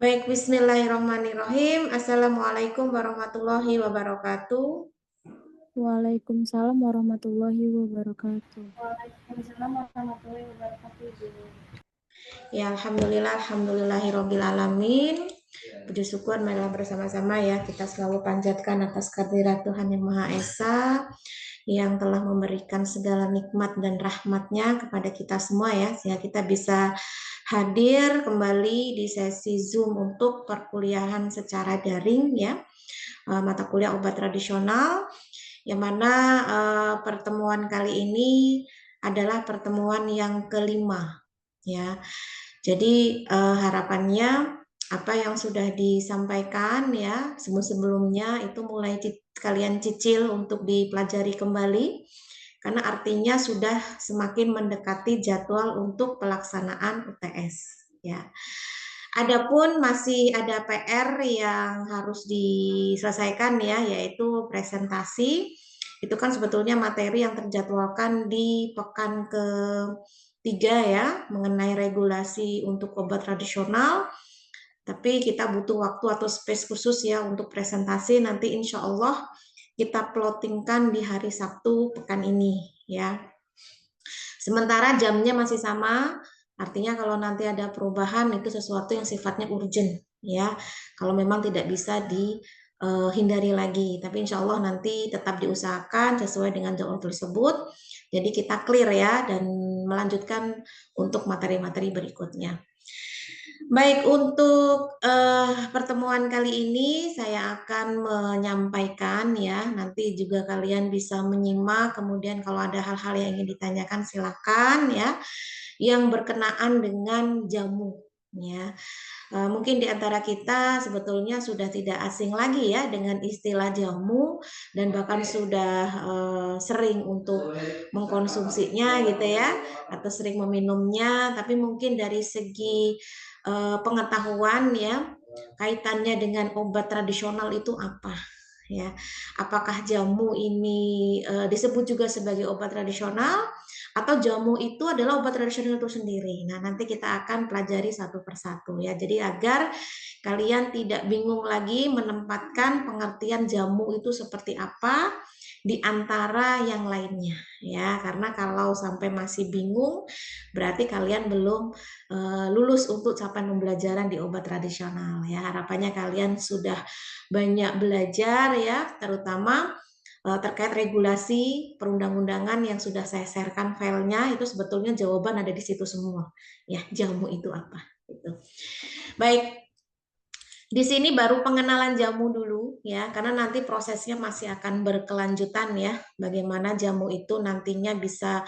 Baik, bismillahirrahmanirrahim. Assalamualaikum warahmatullahi wabarakatuh. Waalaikumsalam warahmatullahi wabarakatuh. Waalaikumsalam warahmatullahi wabarakatuh, Ibu. Ya, alhamdulillahirabbil alamin. Puji syukur marilah bersama-sama ya kita selalu panjatkan atas kehadirat Tuhan Yang Maha Esa yang telah memberikan segala nikmat dan rahmatnya kepada kita semua ya, sehingga kita bisa hadir kembali di sesi Zoom untuk perkuliahan secara daring ya, mata kuliah obat tradisional, yang mana pertemuan kali ini adalah pertemuan yang kelima ya. Jadi harapannya apa yang sudah disampaikan ya sebelumnya itu mulai kalian cicil untuk dipelajari kembali, karena artinya sudah semakin mendekati jadwal untuk pelaksanaan UTS ya. Adapun masih ada PR yang harus diselesaikan ya, yaitu presentasi. Itu kan sebetulnya materi yang terjadwalkan di pekan ke-3 ya, mengenai regulasi untuk obat tradisional. Tapi kita butuh waktu atau space khusus ya untuk presentasi. Nanti insya Allah kita plottingkan di hari Sabtu pekan ini ya. Sementara jamnya masih sama, artinya kalau nanti ada perubahan itu sesuatu yang sifatnya urgent ya. Kalau memang tidak bisa dihindari lagi, tapi insya Allah nanti tetap diusahakan sesuai dengan jadwal tersebut. Jadi kita clear ya dan melanjutkan untuk materi-materi berikutnya. Baik, untuk pertemuan kali ini saya akan menyampaikan ya, nanti juga kalian bisa menyimak, kemudian kalau ada hal-hal yang ingin ditanyakan silakan ya, yang berkenaan dengan jamu ya. Mungkin di antara kita sebetulnya sudah tidak asing lagi ya dengan istilah jamu dan bahkan sudah sering untuk mengkonsumsinya gitu ya, atau sering meminumnya, tapi mungkin dari segi pengetahuan ya kaitannya dengan obat tradisional itu apa ya, apakah jamu ini disebut juga sebagai obat tradisional atau jamu itu adalah obat tradisional itu sendiri. Nah, nanti kita akan pelajari satu persatu ya. Jadi agar kalian tidak bingung lagi menempatkan pengertian jamu itu seperti apa di antara yang lainnya ya. Karena kalau sampai masih bingung berarti kalian belum lulus untuk capaian pembelajaran di obat tradisional ya. Harapannya kalian sudah banyak belajar ya, terutama terkait regulasi perundang-undangan yang sudah saya sharekan filenya, itu sebetulnya jawaban ada di situ semua ya, jamu itu apa gitu. Baik, di sini baru pengenalan jamu dulu ya, karena nanti prosesnya masih akan berkelanjutan ya, bagaimana jamu itu nantinya bisa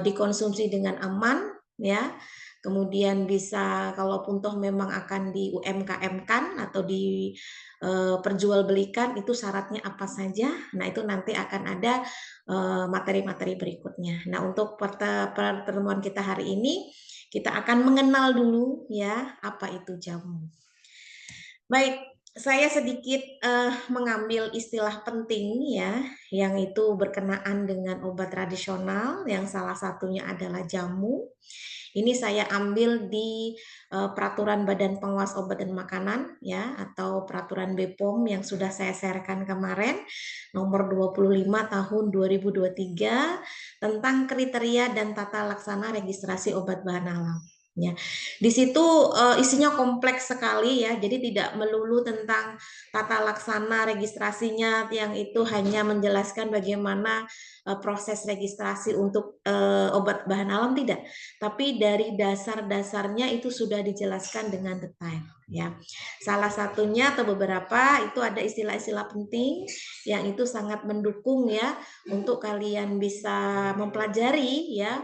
dikonsumsi dengan aman ya. Kemudian bisa kalaupun toh memang akan di UMKM-kan atau diperjualbelikan, itu syaratnya apa saja. Nah, itu nanti akan ada materi-materi berikutnya. Nah, untuk pertemuan kita hari ini kita akan mengenal dulu ya apa itu jamu. Baik, saya sedikit mengambil istilah penting ya, yang itu berkenaan dengan obat tradisional, yang salah satunya adalah jamu. Ini saya ambil di Peraturan Badan Pengawas Obat dan Makanan ya, atau Peraturan BPOM yang sudah saya sharekan kemarin, nomor 25 tahun 2023 tentang kriteria dan tata laksana registrasi obat bahan alam. Ya, di situ isinya kompleks sekali ya, jadi tidak melulu tentang tata laksana registrasinya yang itu hanya menjelaskan bagaimana proses registrasi untuk obat bahan alam, tidak, tapi dari dasar-dasarnya itu sudah dijelaskan dengan detail ya. Salah satunya atau beberapa itu ada istilah-istilah penting yang itu sangat mendukung ya untuk kalian bisa mempelajari ya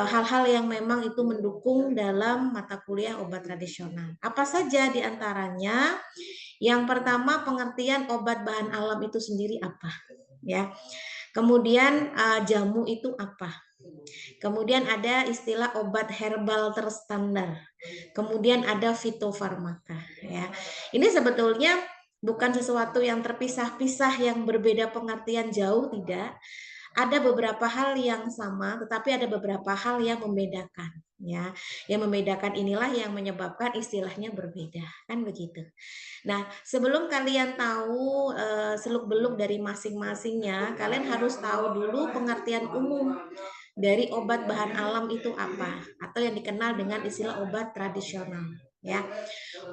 hal-hal yang memang itu mendukung dalam mata kuliah obat tradisional. Apa saja diantaranya? Yang pertama, pengertian obat bahan alam itu sendiri apa ya. Kemudian jamu itu apa? Kemudian ada istilah obat herbal terstandar. Kemudian ada fitofarmaka ya. Ini sebetulnya bukan sesuatu yang terpisah-pisah yang berbeda pengertian jauh, tidak. Ada beberapa hal yang sama, tetapi ada beberapa hal yang membedakan ya. Yang membedakan inilah yang menyebabkan istilahnya berbeda, kan begitu. Nah, sebelum kalian tahu seluk-beluk dari masing-masingnya, kalian harus tahu dulu pengertian umum dari obat bahan alam itu apa, atau yang dikenal dengan istilah obat tradisional, ya.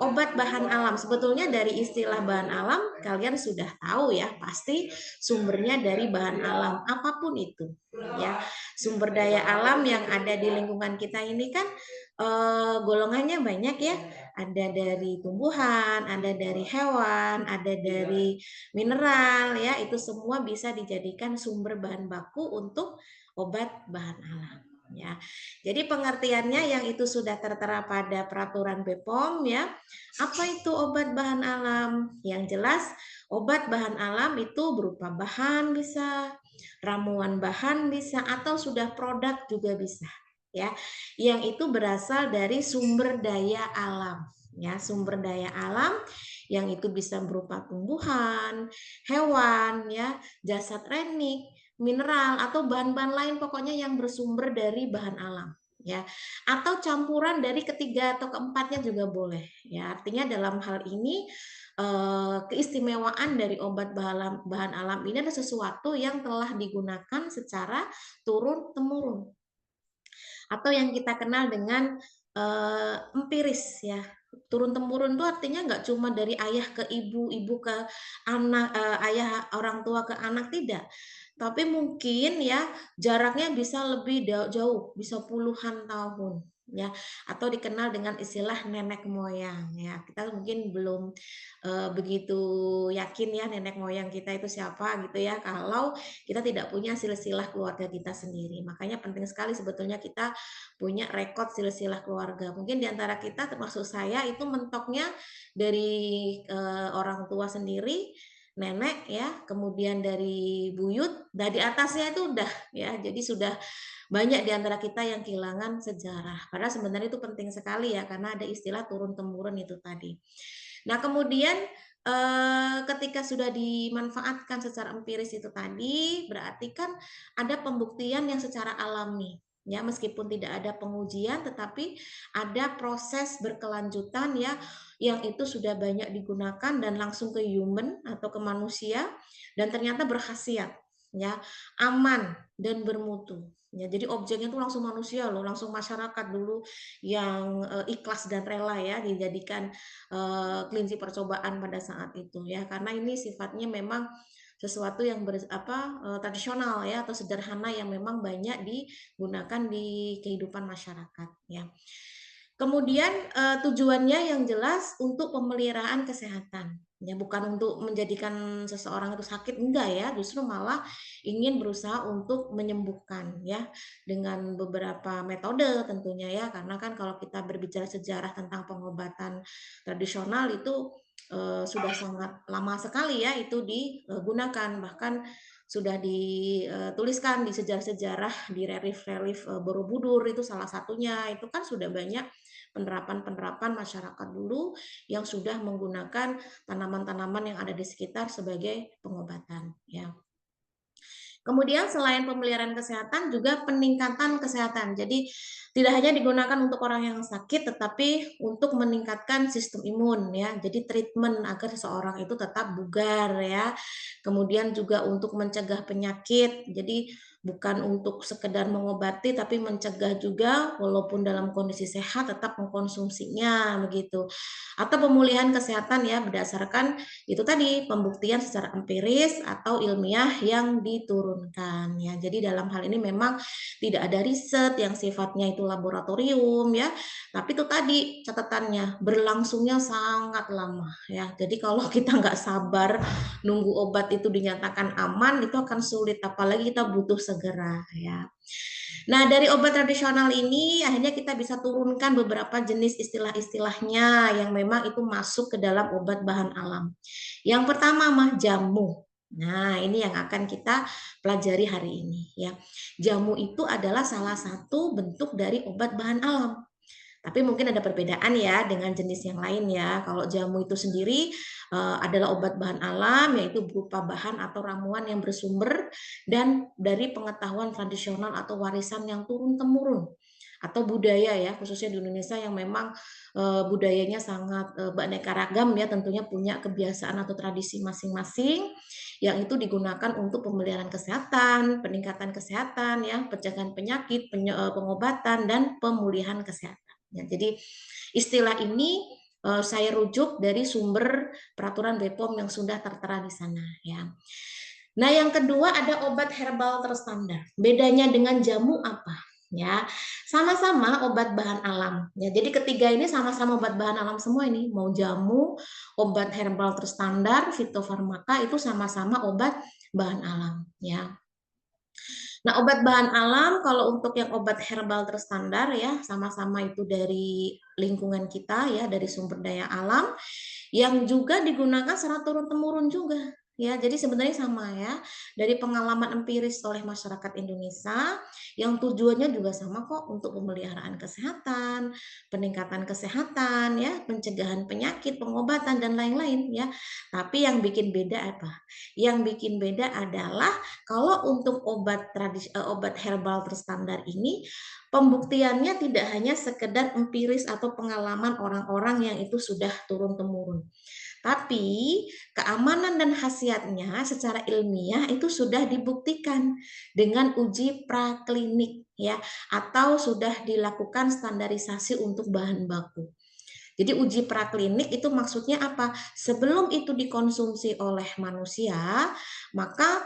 Obat bahan alam sebetulnya dari istilah bahan alam kalian sudah tahu ya, pasti sumbernya dari bahan alam apapun itu, ya. Sumber daya alam yang ada di lingkungan kita ini kan golongannya banyak ya, ada dari tumbuhan, ada dari hewan, ada dari mineral, ya. Itu semua bisa dijadikan sumber bahan baku untuk obat bahan alam, ya. Jadi pengertiannya yang itu sudah tertera pada peraturan BPOM, ya. Apa itu obat bahan alam? Yang jelas obat bahan alam itu berupa bahan bisa, ramuan bahan bisa, atau sudah produk juga bisa, ya. Yang itu berasal dari sumber daya alam, ya. Sumber daya alam yang itu bisa berupa tumbuhan, hewan, ya, jasad renik, mineral, atau bahan-bahan lain pokoknya yang bersumber dari bahan alam, ya. Atau campuran dari ketiga atau keempatnya juga boleh, ya. Artinya dalam hal ini keistimewaan dari obat bahan alam ini adalah sesuatu yang telah digunakan secara turun temurun, atau yang kita kenal dengan empiris, ya. Turun temurun itu artinya nggak cuma dari ayah ke ibu, ibu ke anak, ayah orang tua ke anak, tidak. Tapi mungkin ya jaraknya bisa lebih jauh, bisa puluhan tahun, ya. Atau dikenal dengan istilah nenek moyang, ya. Kita mungkin belum begitu yakin ya nenek moyang kita itu siapa gitu ya, kalau kita tidak punya silsilah keluarga kita sendiri. Makanya penting sekali sebetulnya kita punya rekod silsilah keluarga. Mungkin diantara kita termasuk saya itu mentoknya dari orang tua sendiri, nenek, ya, kemudian dari buyut, dan di atasnya itu udah, ya. Jadi sudah banyak diantara kita yang kehilangan sejarah. Padahal sebenarnya itu penting sekali ya, karena ada istilah turun temurun itu tadi. Nah, kemudian ketika sudah dimanfaatkan secara empiris itu tadi, berarti kan ada pembuktian yang secara alami. Ya, meskipun tidak ada pengujian, tetapi ada proses berkelanjutan ya, yang itu sudah banyak digunakan dan langsung ke human atau ke manusia, dan ternyata berkhasiat, ya, aman dan bermutu. Ya, jadi objeknya itu langsung manusia loh, langsung masyarakat dulu yang ikhlas dan rela ya dijadikan kelinci percobaan pada saat itu, ya, karena ini sifatnya memang sesuatu yang tradisional ya, atau sederhana yang memang banyak digunakan di kehidupan masyarakat, ya. Kemudian tujuannya yang jelas untuk pemeliharaan kesehatan, ya, bukan untuk menjadikan seseorang itu sakit, enggak ya, justru malah ingin berusaha untuk menyembuhkan ya, dengan beberapa metode tentunya ya, karena kan kalau kita berbicara sejarah tentang pengobatan tradisional itu sudah sangat lama sekali ya itu digunakan, bahkan sudah dituliskan di sejarah-sejarah, di relief-relief Borobudur itu salah satunya, itu kan sudah banyak penerapan-penerapan masyarakat dulu yang sudah menggunakan tanaman-tanaman yang ada di sekitar sebagai pengobatan, ya. Kemudian selain pemeliharaan kesehatan juga peningkatan kesehatan. Jadi tidak hanya digunakan untuk orang yang sakit, tetapi untuk meningkatkan sistem imun ya. Jadi treatment agar seseorang itu tetap bugar ya. Kemudian juga untuk mencegah penyakit. Jadi bukan untuk sekedar mengobati, tapi mencegah juga walaupun dalam kondisi sehat tetap mengkonsumsinya begitu. Atau pemulihan kesehatan ya berdasarkan itu tadi pembuktian secara empiris atau ilmiah yang diturunkan ya. Jadi dalam hal ini memang tidak ada riset yang sifatnya itu laboratorium ya, tapi itu tadi catatannya berlangsungnya sangat lama ya. Jadi kalau kita nggak sabar nunggu obat itu dinyatakan aman, itu akan sulit, apalagi kita butuh segera ya. Nah, dari obat tradisional ini akhirnya kita bisa turunkan beberapa jenis istilah-istilahnya yang memang itu masuk ke dalam obat bahan alam. Yang pertama mah jamu. Nah, ini yang akan kita pelajari hari ini ya. Jamu itu adalah salah satu bentuk dari obat bahan alam. Tapi mungkin ada perbedaan ya dengan jenis yang lain ya. Kalau jamu itu sendiri adalah obat bahan alam, yaitu berupa bahan atau ramuan yang bersumber dan dari pengetahuan tradisional atau warisan yang turun-temurun. atau budaya ya, khususnya di Indonesia yang memang budayanya sangat beraneka ragam ya, tentunya punya kebiasaan atau tradisi masing-masing yang itu digunakan untuk pemeliharaan kesehatan, peningkatan kesehatan ya, pencegahan penyakit, pengobatan dan pemulihan kesehatan. Ya, jadi istilah ini saya rujuk dari sumber peraturan BPOM yang sudah tertera di sana ya. Nah, yang kedua ada obat herbal terstandar. Bedanya dengan jamu apa? Ya, sama-sama obat bahan alam. Ya, jadi ketiga ini sama-sama obat bahan alam semua ini. Mau jamu, obat herbal terstandar, fitofarmaka itu sama-sama obat bahan alam. Ya. Nah, obat bahan alam kalau untuk yang obat herbal terstandar ya, sama-sama itu dari lingkungan kita ya, dari sumber daya alam yang juga digunakan secara turun-temurun juga. Ya, jadi sebenarnya sama ya, dari pengalaman empiris oleh masyarakat Indonesia yang tujuannya juga sama kok untuk pemeliharaan kesehatan, peningkatan kesehatan ya, pencegahan penyakit, pengobatan dan lain-lain ya. Tapi yang bikin beda apa? Yang bikin beda adalah kalau untuk obat herbal terstandar ini pembuktiannya tidak hanya sekedar empiris atau pengalaman orang-orang yang itu sudah turun-temurun. Tapi keamanan dan khasiatnya secara ilmiah itu sudah dibuktikan dengan uji praklinik ya, atau sudah dilakukan standarisasi untuk bahan baku. Jadi uji praklinik itu maksudnya apa? Sebelum itu dikonsumsi oleh manusia, maka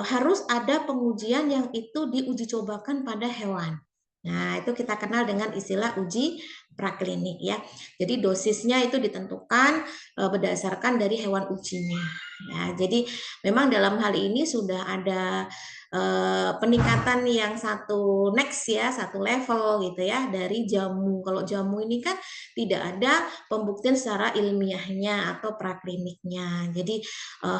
harus ada pengujian yang itu diuji cobakan pada hewan. Nah, itu kita kenal dengan istilah uji praklinik ya. Jadi dosisnya itu ditentukan berdasarkan dari hewan ujinya. Ya, jadi memang dalam hal ini sudah ada peningkatan yang satu next ya, satu level gitu ya dari jamu. Kalau jamu ini kan tidak ada pembuktian secara ilmiahnya atau prakliniknya. Jadi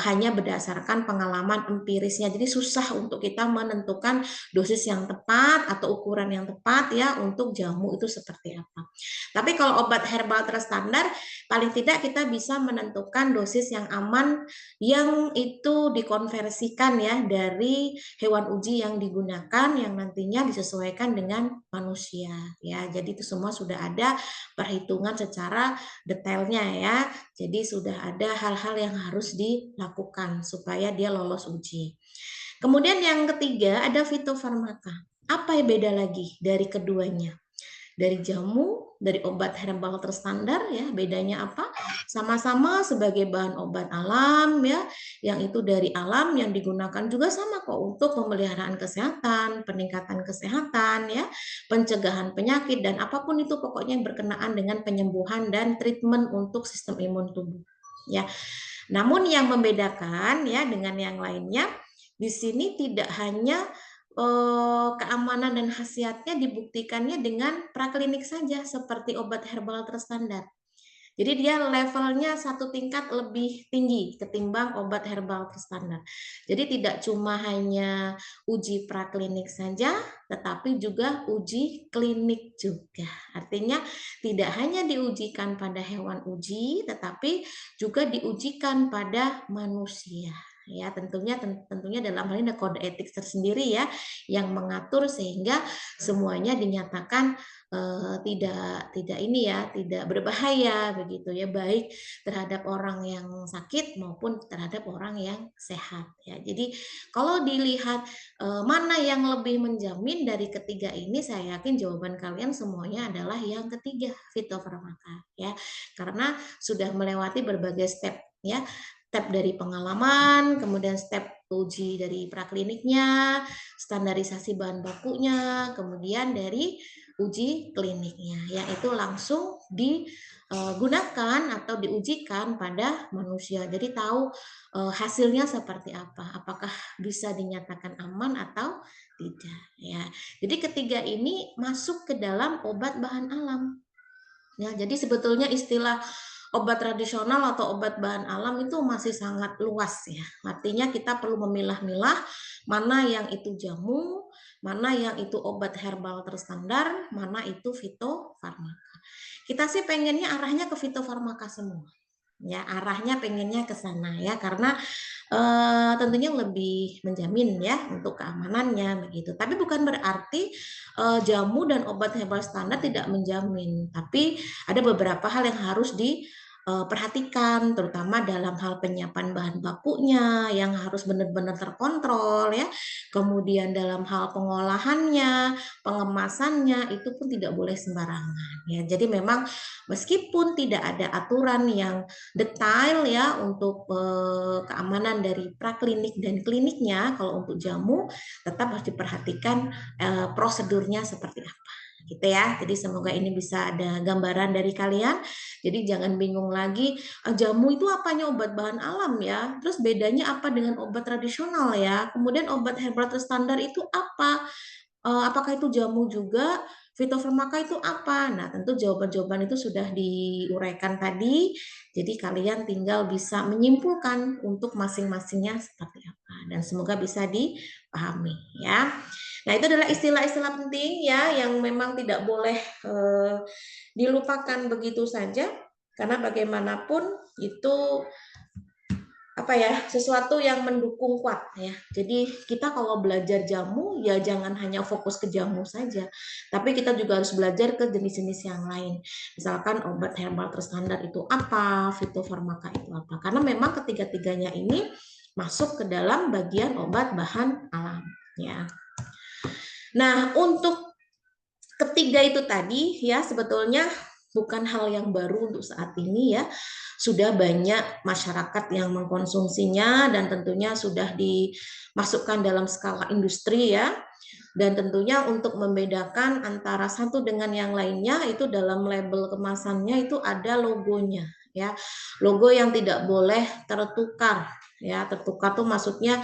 hanya berdasarkan pengalaman empirisnya. Jadi susah untuk kita menentukan dosis yang tepat atau ukuran yang tepat ya untuk jamu itu seperti apa. Tapi kalau obat herbal terstandar paling tidak kita bisa menentukan dosis yang aman yang itu dikonversikan ya dari hewan uji yang digunakan yang nantinya disesuaikan dengan manusia ya. Jadi itu semua sudah ada perhitungan secara detailnya ya. Jadi sudah ada hal-hal yang harus dilakukan supaya dia lolos uji. Kemudian yang ketiga ada fitofarmaka. Apa yang beda lagi dari keduanya? Dari jamu, dari obat herbal terstandar ya, bedanya apa? Sama-sama sebagai bahan obat alam ya, yang itu dari alam yang digunakan juga sama kok untuk pemeliharaan kesehatan, peningkatan kesehatan ya, pencegahan penyakit dan apapun itu pokoknya yang berkenaan dengan penyembuhan dan treatment untuk sistem imun tubuh ya. Namun yang membedakan ya dengan yang lainnya di sini tidak hanya keamanan dan khasiatnya dibuktikannya dengan praklinik saja seperti obat herbal terstandar. Jadi dia levelnya satu tingkat lebih tinggi ketimbang obat herbal terstandar. Jadi tidak cuma hanya uji praklinik saja, tetapi juga uji klinik juga. Artinya tidak hanya diujikan pada hewan uji, tetapi juga diujikan pada manusia. Ya tentunya dalam hal ini ada kode etik tersendiri ya yang mengatur sehingga semuanya dinyatakan tidak ini ya tidak berbahaya begitu ya baik terhadap orang yang sakit maupun terhadap orang yang sehat ya. Jadi kalau dilihat mana yang lebih menjamin dari ketiga ini, saya yakin jawaban kalian semuanya adalah yang ketiga, fitofarmaka ya, karena sudah melewati berbagai step ya. Step dari pengalaman, kemudian step uji dari prakliniknya, standarisasi bahan bakunya, kemudian dari uji kliniknya, yaitu langsung digunakan atau diujikan pada manusia. Jadi tahu hasilnya seperti apa, apakah bisa dinyatakan aman atau tidak. Ya, jadi ketiga ini masuk ke dalam obat bahan alam. Ya, jadi sebetulnya istilah obat tradisional atau obat bahan alam itu masih sangat luas ya. Artinya kita perlu memilah-milah mana yang itu jamu, mana yang itu obat herbal terstandar, mana itu fitofarmaka. Kita sih pengennya arahnya ke fitofarmaka semua. Ya, arahnya pengennya ke sana ya karena tentunya lebih menjamin ya untuk keamanannya begitu. Tapi bukan berarti jamu dan obat herbal standar tidak menjamin, tapi ada beberapa hal yang harus diperhatikan, terutama dalam hal penyiapan bahan bakunya yang harus benar-benar terkontrol ya. Kemudian dalam hal pengolahannya, pengemasannya itu pun tidak boleh sembarangan ya. Jadi memang meskipun tidak ada aturan yang detail ya untuk keamanan dari praklinik dan kliniknya, kalau untuk jamu tetap harus diperhatikan prosedurnya seperti apa gitu ya. Jadi semoga ini bisa ada gambaran dari kalian. Jadi jangan bingung lagi, jamu itu apanya obat bahan alam ya, terus bedanya apa dengan obat tradisional ya, kemudian obat herbal terstandar itu apa, apakah itu jamu juga, fitofarmaka itu apa. Nah tentu jawaban-jawaban itu sudah diuraikan tadi, jadi kalian tinggal bisa menyimpulkan untuk masing-masingnya seperti apa, dan semoga bisa dipahami ya. Nah, itu adalah istilah-istilah penting ya yang memang tidak boleh dilupakan begitu saja, karena bagaimanapun itu apa ya, sesuatu yang mendukung kuat ya. Jadi kita kalau belajar jamu ya jangan hanya fokus ke jamu saja, tapi kita juga harus belajar ke jenis-jenis yang lain. Misalkan obat herbal terstandar itu apa, fitofarmaka itu apa. Karena memang ketiga-tiganya ini masuk ke dalam bagian obat bahan alam ya. Nah, untuk ketiga itu tadi ya sebetulnya bukan hal yang baru untuk saat ini ya. Sudah banyak masyarakat yang mengkonsumsinya dan tentunya sudah dimasukkan dalam skala industri ya. Dan tentunya untuk membedakan antara satu dengan yang lainnya itu dalam label kemasannya itu ada logonya ya. Logo yang tidak boleh tertukar ya. Tertukar tuh maksudnya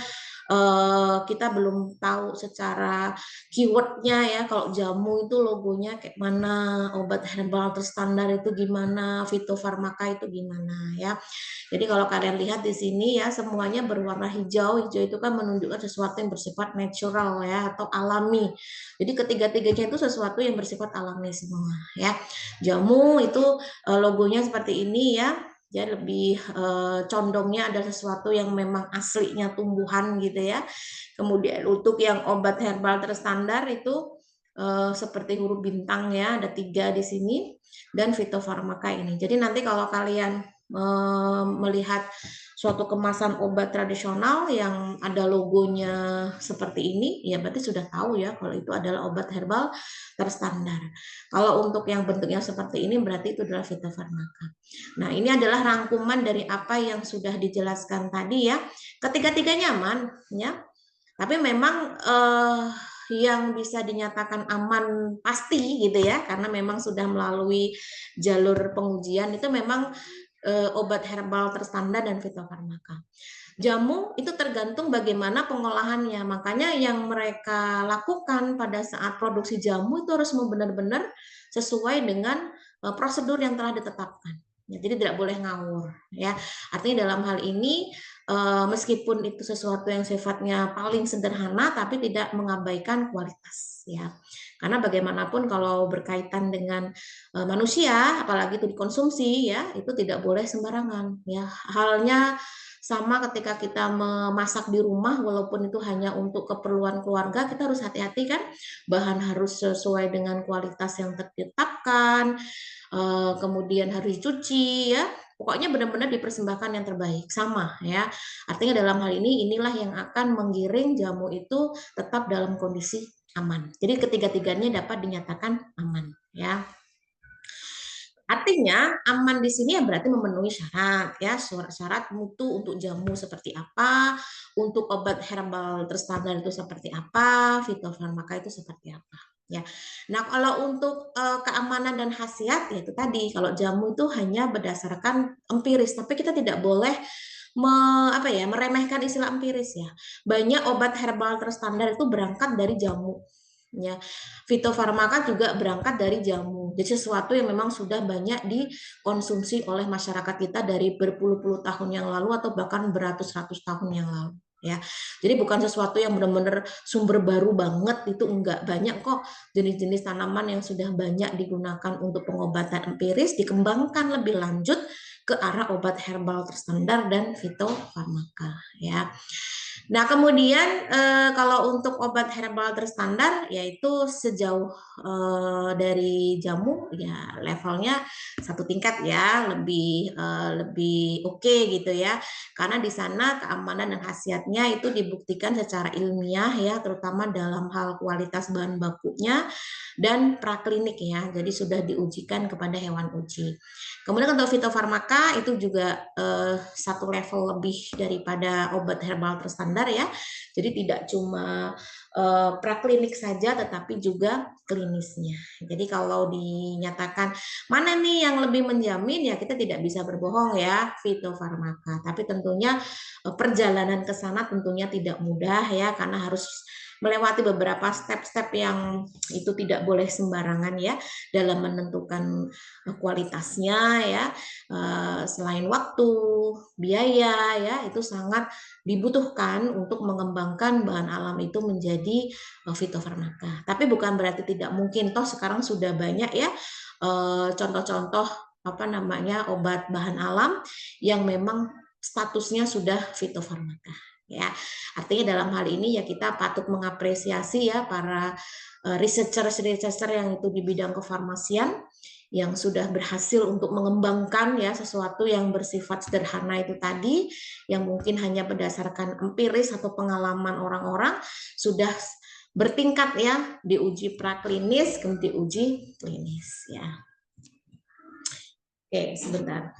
kita belum tahu secara keywordnya ya, kalau jamu itu logonya kayak mana, obat herbal terstandar itu gimana, fitofarmaka itu gimana ya. Jadi kalau kalian lihat di sini ya semuanya berwarna hijau. Hijau itu kan menunjukkan sesuatu yang bersifat natural ya atau alami. Jadi ketiga-tiganya itu sesuatu yang bersifat alami semua ya. Jamu itu logonya seperti ini ya. Ya lebih condongnya ada sesuatu yang memang aslinya tumbuhan gitu ya. Kemudian untuk yang obat herbal terstandar itu seperti huruf bintang ya, ada 3 di sini, dan fitofarmaka ini. Jadi nanti kalau kalian melihat suatu kemasan obat tradisional yang ada logonya seperti ini, ya berarti sudah tahu ya kalau itu adalah obat herbal terstandar. Kalau untuk yang bentuknya seperti ini berarti itu adalah fitofarmaka. Nah, ini adalah rangkuman dari apa yang sudah dijelaskan tadi ya. Ketiga-tiganya aman ya. Tapi memang yang bisa dinyatakan aman pasti gitu ya, karena memang sudah melalui jalur pengujian itu memang obat herbal terstandar dan fitofarmaka. Jamu itu tergantung bagaimana pengolahannya. Makanya yang mereka lakukan pada saat produksi jamu itu harus benar-benar sesuai dengan prosedur yang telah ditetapkan. Ya, jadi tidak boleh ngawur ya. Artinya dalam hal ini meskipun itu sesuatu yang sifatnya paling sederhana tapi tidak mengabaikan kualitas ya. Karena bagaimanapun kalau berkaitan dengan manusia apalagi itu dikonsumsi ya, itu tidak boleh sembarangan ya. Halnya sama ketika kita memasak di rumah walaupun itu hanya untuk keperluan keluarga, kita harus hati-hati kan, bahan harus sesuai dengan kualitas yang ditetapkan, kemudian harus dicuci ya. Pokoknya benar-benar dipersembahkan yang terbaik, sama ya. Artinya dalam hal ini inilah yang akan menggiring jamu itu tetap dalam kondisi aman. Jadi ketiga-tiganya dapat dinyatakan aman ya. Artinya aman di sini ya berarti memenuhi syarat ya, syarat mutu untuk jamu seperti apa, untuk obat herbal terstandar itu seperti apa, fitofarmaka itu seperti apa ya. Nah, kalau untuk keamanan dan khasiat ya itu tadi, kalau jamu itu hanya berdasarkan empiris, tapi kita tidak boleh meremehkan istilah empiris ya. Banyak obat herbal terstandar itu berangkat dari jamu. Ya, fitofarmaka juga berangkat dari jamu. Jadi sesuatu yang memang sudah banyak dikonsumsi oleh masyarakat kita dari berpuluh-puluh tahun yang lalu atau bahkan beratus-ratus tahun yang lalu. Ya, jadi bukan sesuatu yang benar-benar sumber baru banget, itu enggak. Banyak kok jenis-jenis tanaman yang sudah banyak digunakan untuk pengobatan empiris, dikembangkan lebih lanjut ke arah obat herbal terstandar dan fitofarmaka ya. Nah, kemudian kalau untuk obat herbal terstandar yaitu sejauh dari jamu ya levelnya satu tingkat ya, lebih oke gitu ya. Karena di sana keamanan dan khasiatnya itu dibuktikan secara ilmiah ya, terutama dalam hal kualitas bahan bakunya dan praklinik ya. Jadi sudah diujikan kepada hewan uji. Kemudian untuk fitofarmaka itu juga satu level lebih daripada obat herbal terstandar ya. Jadi tidak cuma praklinik saja tetapi juga klinisnya. Jadi kalau dinyatakan mana nih yang lebih menjamin ya kita tidak bisa berbohong ya fitofarmaka. Tapi tentunya perjalanan ke sana tentunya tidak mudah ya karena harus melewati beberapa step-step yang itu tidak boleh sembarangan ya dalam menentukan kualitasnya ya. Selain waktu, biaya ya itu sangat dibutuhkan untuk mengembangkan bahan alam itu menjadi fitofarmaka. Tapi bukan berarti tidak mungkin, toh sekarang sudah banyak ya contoh-contoh apa namanya obat bahan alam yang memang statusnya sudah fitofarmaka ya. Artinya dalam hal ini ya kita patut mengapresiasi ya para researcher yang itu di bidang kefarmasian yang sudah berhasil untuk mengembangkan ya sesuatu yang bersifat sederhana itu tadi yang mungkin hanya berdasarkan empiris atau pengalaman orang-orang sudah bertingkat ya diuji praklinis kemudian diuji klinis ya. Oke, sebentar.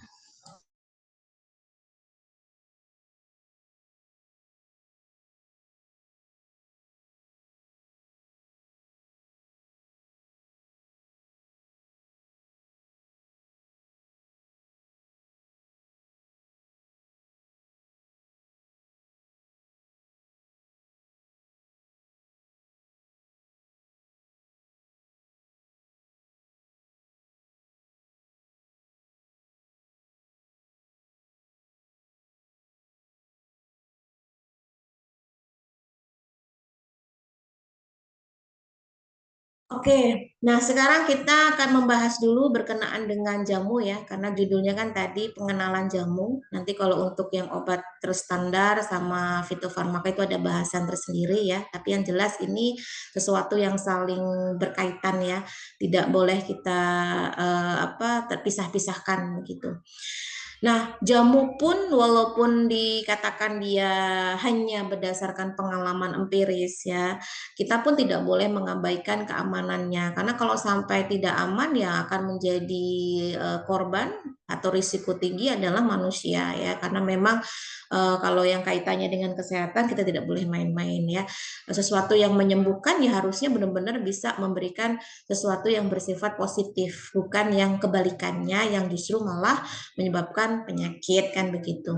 Oke, nah sekarang kita akan membahas dulu berkenaan dengan jamu ya, karena judulnya kan tadi pengenalan jamu. Nanti kalau untuk yang obat terstandar sama fitofarmaka itu ada bahasan tersendiri ya, tapi yang jelas ini sesuatu yang saling berkaitan ya, tidak boleh kita terpisah-pisahkan begitu. Nah, jamu pun walaupun dikatakan dia hanya berdasarkan pengalaman empiris ya, kita pun tidak boleh mengabaikan keamanannya. Karena kalau sampai tidak aman ya akan menjadi korban atau risiko tinggi adalah manusia ya. Karena memang kalau yang kaitannya dengan kesehatan kita tidak boleh main-main ya. Sesuatu yang menyembuhkan ya harusnya benar-benar bisa memberikan sesuatu yang bersifat positif, bukan yang kebalikannya yang justru malah menyebabkan penyakit kan begitu.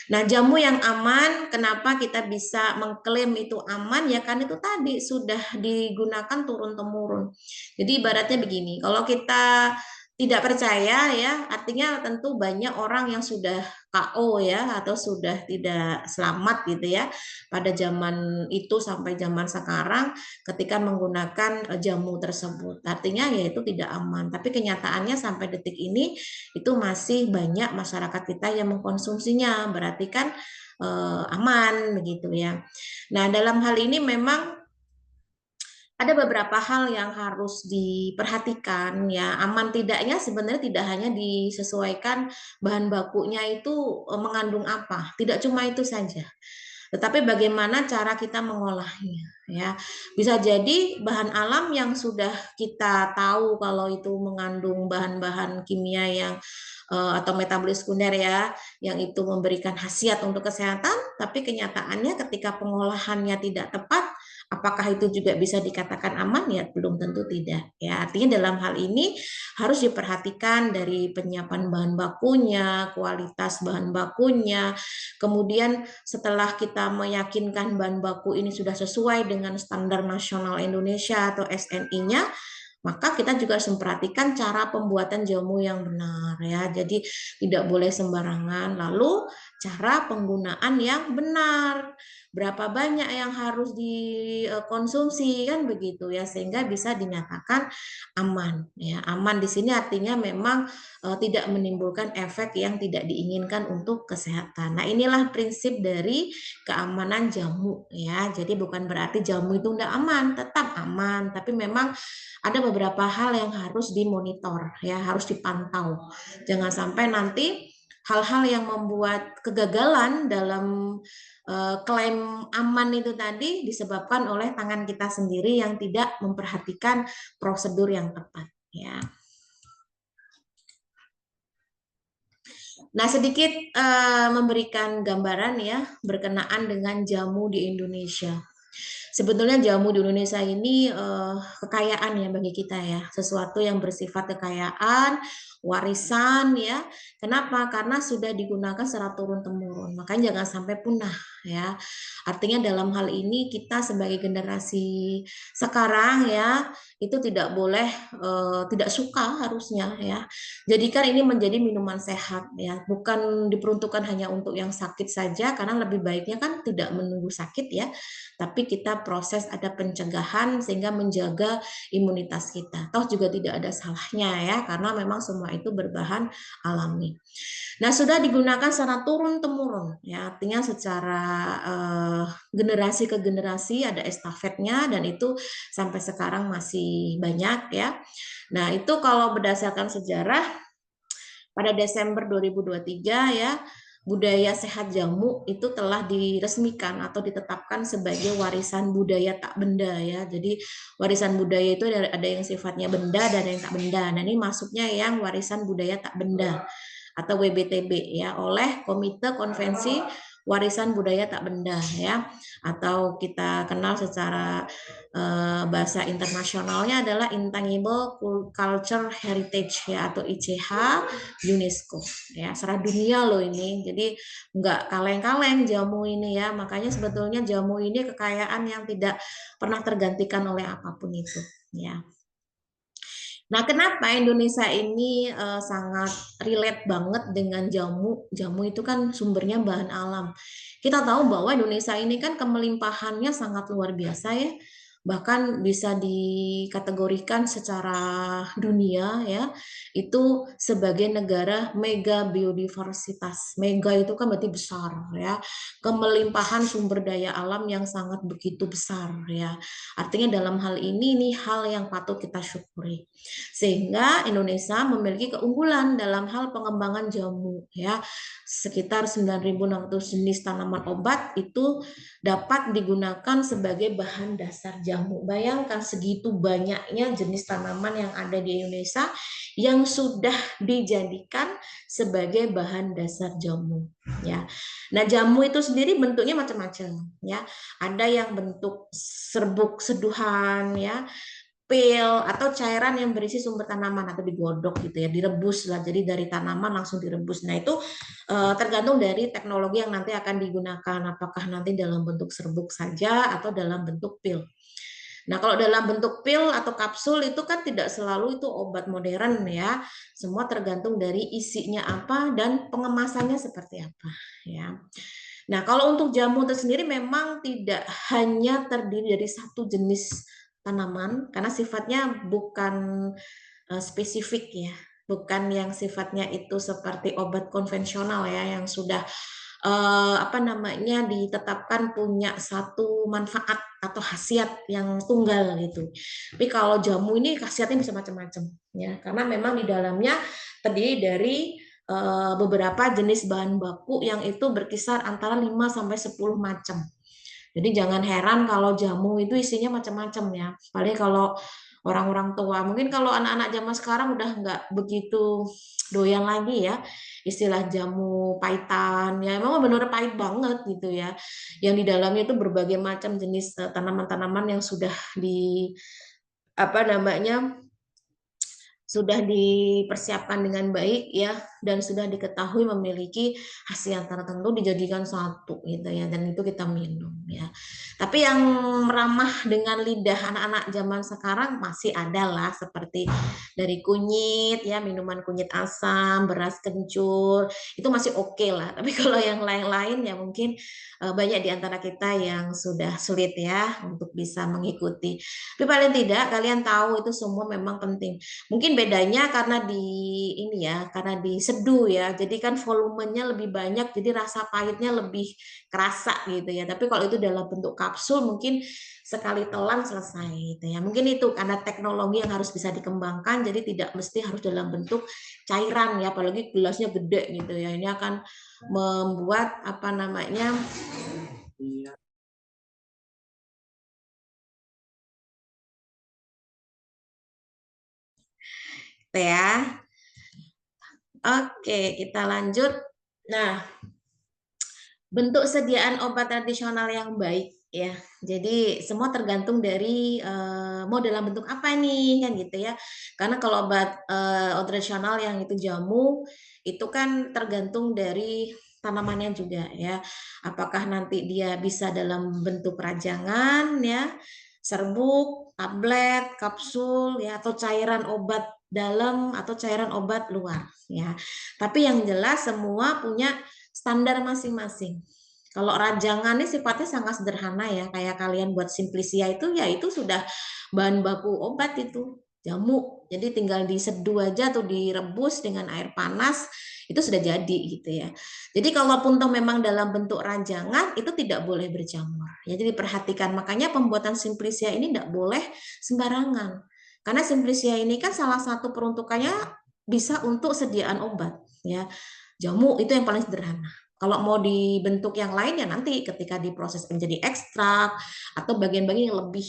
Nah, jamu yang aman, kenapa kita bisa mengklaim itu aman ya kan itu tadi sudah digunakan turun-temurun. Jadi ibaratnya begini, kalau kita tidak percaya ya, artinya tentu banyak orang yang sudah KO ya atau sudah tidak selamat gitu ya pada zaman itu sampai zaman sekarang ketika menggunakan jamu tersebut. Artinya ya itu tidak aman. Tapi kenyataannya sampai detik ini itu masih banyak masyarakat kita yang mengkonsumsinya. Berarti kan aman begitu ya. Nah, dalam hal ini memang ada beberapa hal yang harus diperhatikan ya. Aman tidaknya sebenarnya tidak hanya disesuaikan bahan bakunya itu mengandung apa, tidak cuma itu saja. Tetapi bagaimana cara kita mengolahnya ya. Bisa jadi bahan alam yang sudah kita tahu kalau itu mengandung bahan-bahan kimia yang atau metabolis sekunder ya, yang itu memberikan khasiat untuk kesehatan, tapi kenyataannya ketika pengolahannya tidak tepat, apakah itu juga bisa dikatakan aman? Ya belum tentu tidak. Ya artinya dalam hal ini harus diperhatikan dari penyiapan bahan bakunya, kualitas bahan bakunya, kemudian setelah kita meyakinkan bahan baku ini sudah sesuai dengan standar nasional Indonesia atau SNI-nya, maka kita juga harus memperhatikan cara pembuatan jamu yang benar ya. Jadi tidak boleh sembarangan. Lalu cara penggunaan yang benar, berapa banyak yang harus dikonsumsi kan begitu ya, sehingga bisa dinyatakan aman ya. Aman di sini artinya memang tidak menimbulkan efek yang tidak diinginkan untuk kesehatan. Nah, inilah prinsip dari keamanan jamu ya. Jadi bukan berarti jamu itu tidak aman, tetap aman, tapi memang ada beberapa hal yang harus dimonitor ya, harus dipantau. Jangan sampai nanti hal-hal yang membuat kegagalan dalam klaim aman itu tadi disebabkan oleh tangan kita sendiri yang tidak memperhatikan prosedur yang tepat ya. Nah, sedikit memberikan gambaran ya berkenaan dengan jamu di Indonesia. Sebetulnya jamu di Indonesia ini kekayaan ya bagi kita ya, sesuatu yang bersifat kekayaan, warisan ya. Kenapa? Karena sudah digunakan secara turun-temurun. Makanya jangan sampai punah ya. Artinya dalam hal ini kita sebagai generasi sekarang ya, itu tidak boleh tidak suka harusnya ya. Jadikan ini menjadi minuman sehat ya, bukan diperuntukkan hanya untuk yang sakit saja, karena lebih baiknya kan tidak menunggu sakit ya, tapi kita proses ada pencegahan sehingga menjaga imunitas kita. Toh juga tidak ada salahnya ya, karena memang semua itu berbahan alami. Nah, sudah digunakan secara turun-temurun ya, artinya secara generasi ke generasi ada estafetnya, dan itu sampai sekarang masih banyak ya. Nah, itu kalau berdasarkan sejarah pada Desember 2023 ya, budaya sehat jamu itu telah diresmikan atau ditetapkan sebagai warisan budaya tak benda ya. Jadi warisan budaya itu ada yang sifatnya benda dan yang tak benda. Nah, ini masuknya yang warisan budaya tak benda atau WBTB ya, oleh Komite Konvensi Warisan Budaya Tak Benda ya, atau kita kenal secara bahasa internasionalnya adalah Intangible Culture Heritage ya, atau ICH UNESCO ya, secara dunia loh ini. Jadi nggak kaleng-kaleng jamu ini ya, makanya sebetulnya jamu ini kekayaan yang tidak pernah tergantikan oleh apapun itu ya. Nah, kenapa Indonesia ini sangat relate banget dengan jamu? Jamu itu kan sumbernya bahan alam. Kita tahu bahwa Indonesia ini kan kemelimpahannya sangat luar biasa ya. Bahkan bisa dikategorikan secara dunia ya, itu sebagai negara mega biodiversitas. Mega itu kan berarti besar ya. Kemelimpahan sumber daya alam yang sangat begitu besar ya. Artinya dalam hal ini hal yang patut kita syukuri. Sehingga Indonesia memiliki keunggulan dalam hal pengembangan jamu ya. Sekitar 9.600 jenis tanaman obat itu dapat digunakan sebagai bahan dasar jamu. Bayangkan segitu banyaknya jenis tanaman yang ada di Indonesia yang sudah dijadikan sebagai bahan dasar jamu ya. Nah, jamu itu sendiri bentuknya macam-macam ya. Ada yang bentuk serbuk seduhan ya, pil atau cairan yang berisi sumber tanaman atau digodok gitu ya, direbus lah, jadi dari tanaman langsung direbus. Nah, itu tergantung dari teknologi yang nanti akan digunakan, apakah nanti dalam bentuk serbuk saja atau dalam bentuk pil. Nah, kalau dalam bentuk pil atau kapsul itu kan tidak selalu itu obat modern ya, semua tergantung dari isinya apa dan pengemasannya seperti apa ya. Nah, kalau untuk jamu itu sendiri memang tidak hanya terdiri dari satu jenis tanaman, karena sifatnya bukan spesifik ya, bukan yang sifatnya itu seperti obat konvensional ya, yang sudah ditetapkan punya satu manfaat atau khasiat yang tunggal gitu. Tapi kalau jamu ini khasiatnya bisa macam-macam ya, karena memang di dalamnya terdiri dari beberapa jenis bahan baku yang itu berkisar antara 5 sampai 10 macam. Jadi jangan heran kalau jamu itu isinya macam-macam ya. Paling kalau orang-orang tua, mungkin kalau anak-anak zaman sekarang udah nggak begitu doyan lagi ya istilah jamu pahitan ya, memang benar pahit banget gitu ya. Yang di dalamnya itu berbagai macam jenis tanaman-tanaman yang sudah sudah dipersiapkan dengan baik ya, dan sudah diketahui memiliki khasiat tertentu dijadikan satu gitu ya, dan itu kita minum ya. Tapi yang ramah dengan lidah anak-anak zaman sekarang masih ada lah, seperti dari kunyit ya, minuman kunyit asam, beras kencur, itu masih oke lah. Tapi kalau yang lain-lain ya mungkin banyak di antara kita yang sudah sulit ya untuk bisa mengikuti. Tapi paling tidak kalian tahu itu semua memang penting. Mungkin bedanya karena di ini ya, karena diseduh ya. Jadi kan volumenya lebih banyak, jadi rasa pahitnya lebih kerasa gitu ya. Tapi kalau itu dalam bentuk kapsul mungkin sekali telan selesai gitu ya. Mungkin itu karena teknologi yang harus bisa dikembangkan, jadi tidak mesti harus dalam bentuk cairan ya, apalagi gelasnya gede gitu ya. Ini akan membuat apa namanya ya. Oke, kita lanjut. Nah, bentuk sediaan obat tradisional yang baik ya. Jadi semua tergantung dari mau dalam bentuk apa nih kan gitu ya. Karena kalau obat tradisional yang itu jamu itu kan tergantung dari tanamannya juga ya. Apakah nanti dia bisa dalam bentuk rajangan ya, serbuk, tablet, kapsul ya, atau cairan obat dalam atau cairan obat luar ya. Tapi yang jelas semua punya standar masing-masing. Kalau rajangan ini sifatnya sangat sederhana ya, kayak kalian buat simplisia itu ya itu sudah bahan baku obat itu, jamu. Jadi tinggal diseduh aja atau direbus dengan air panas, itu sudah jadi gitu ya. Jadi kalaupun toh memang dalam bentuk rajangan itu tidak boleh berjamur. Ya, jadi diperhatikan, makanya pembuatan simplisia ini tidak boleh sembarangan. Karena simplisia ini kan salah satu peruntukannya bisa untuk sediaan obat ya. Jamu itu yang paling sederhana. Kalau mau dibentuk yang lain ya nanti ketika diproses menjadi ekstrak atau bagian-bagian yang lebih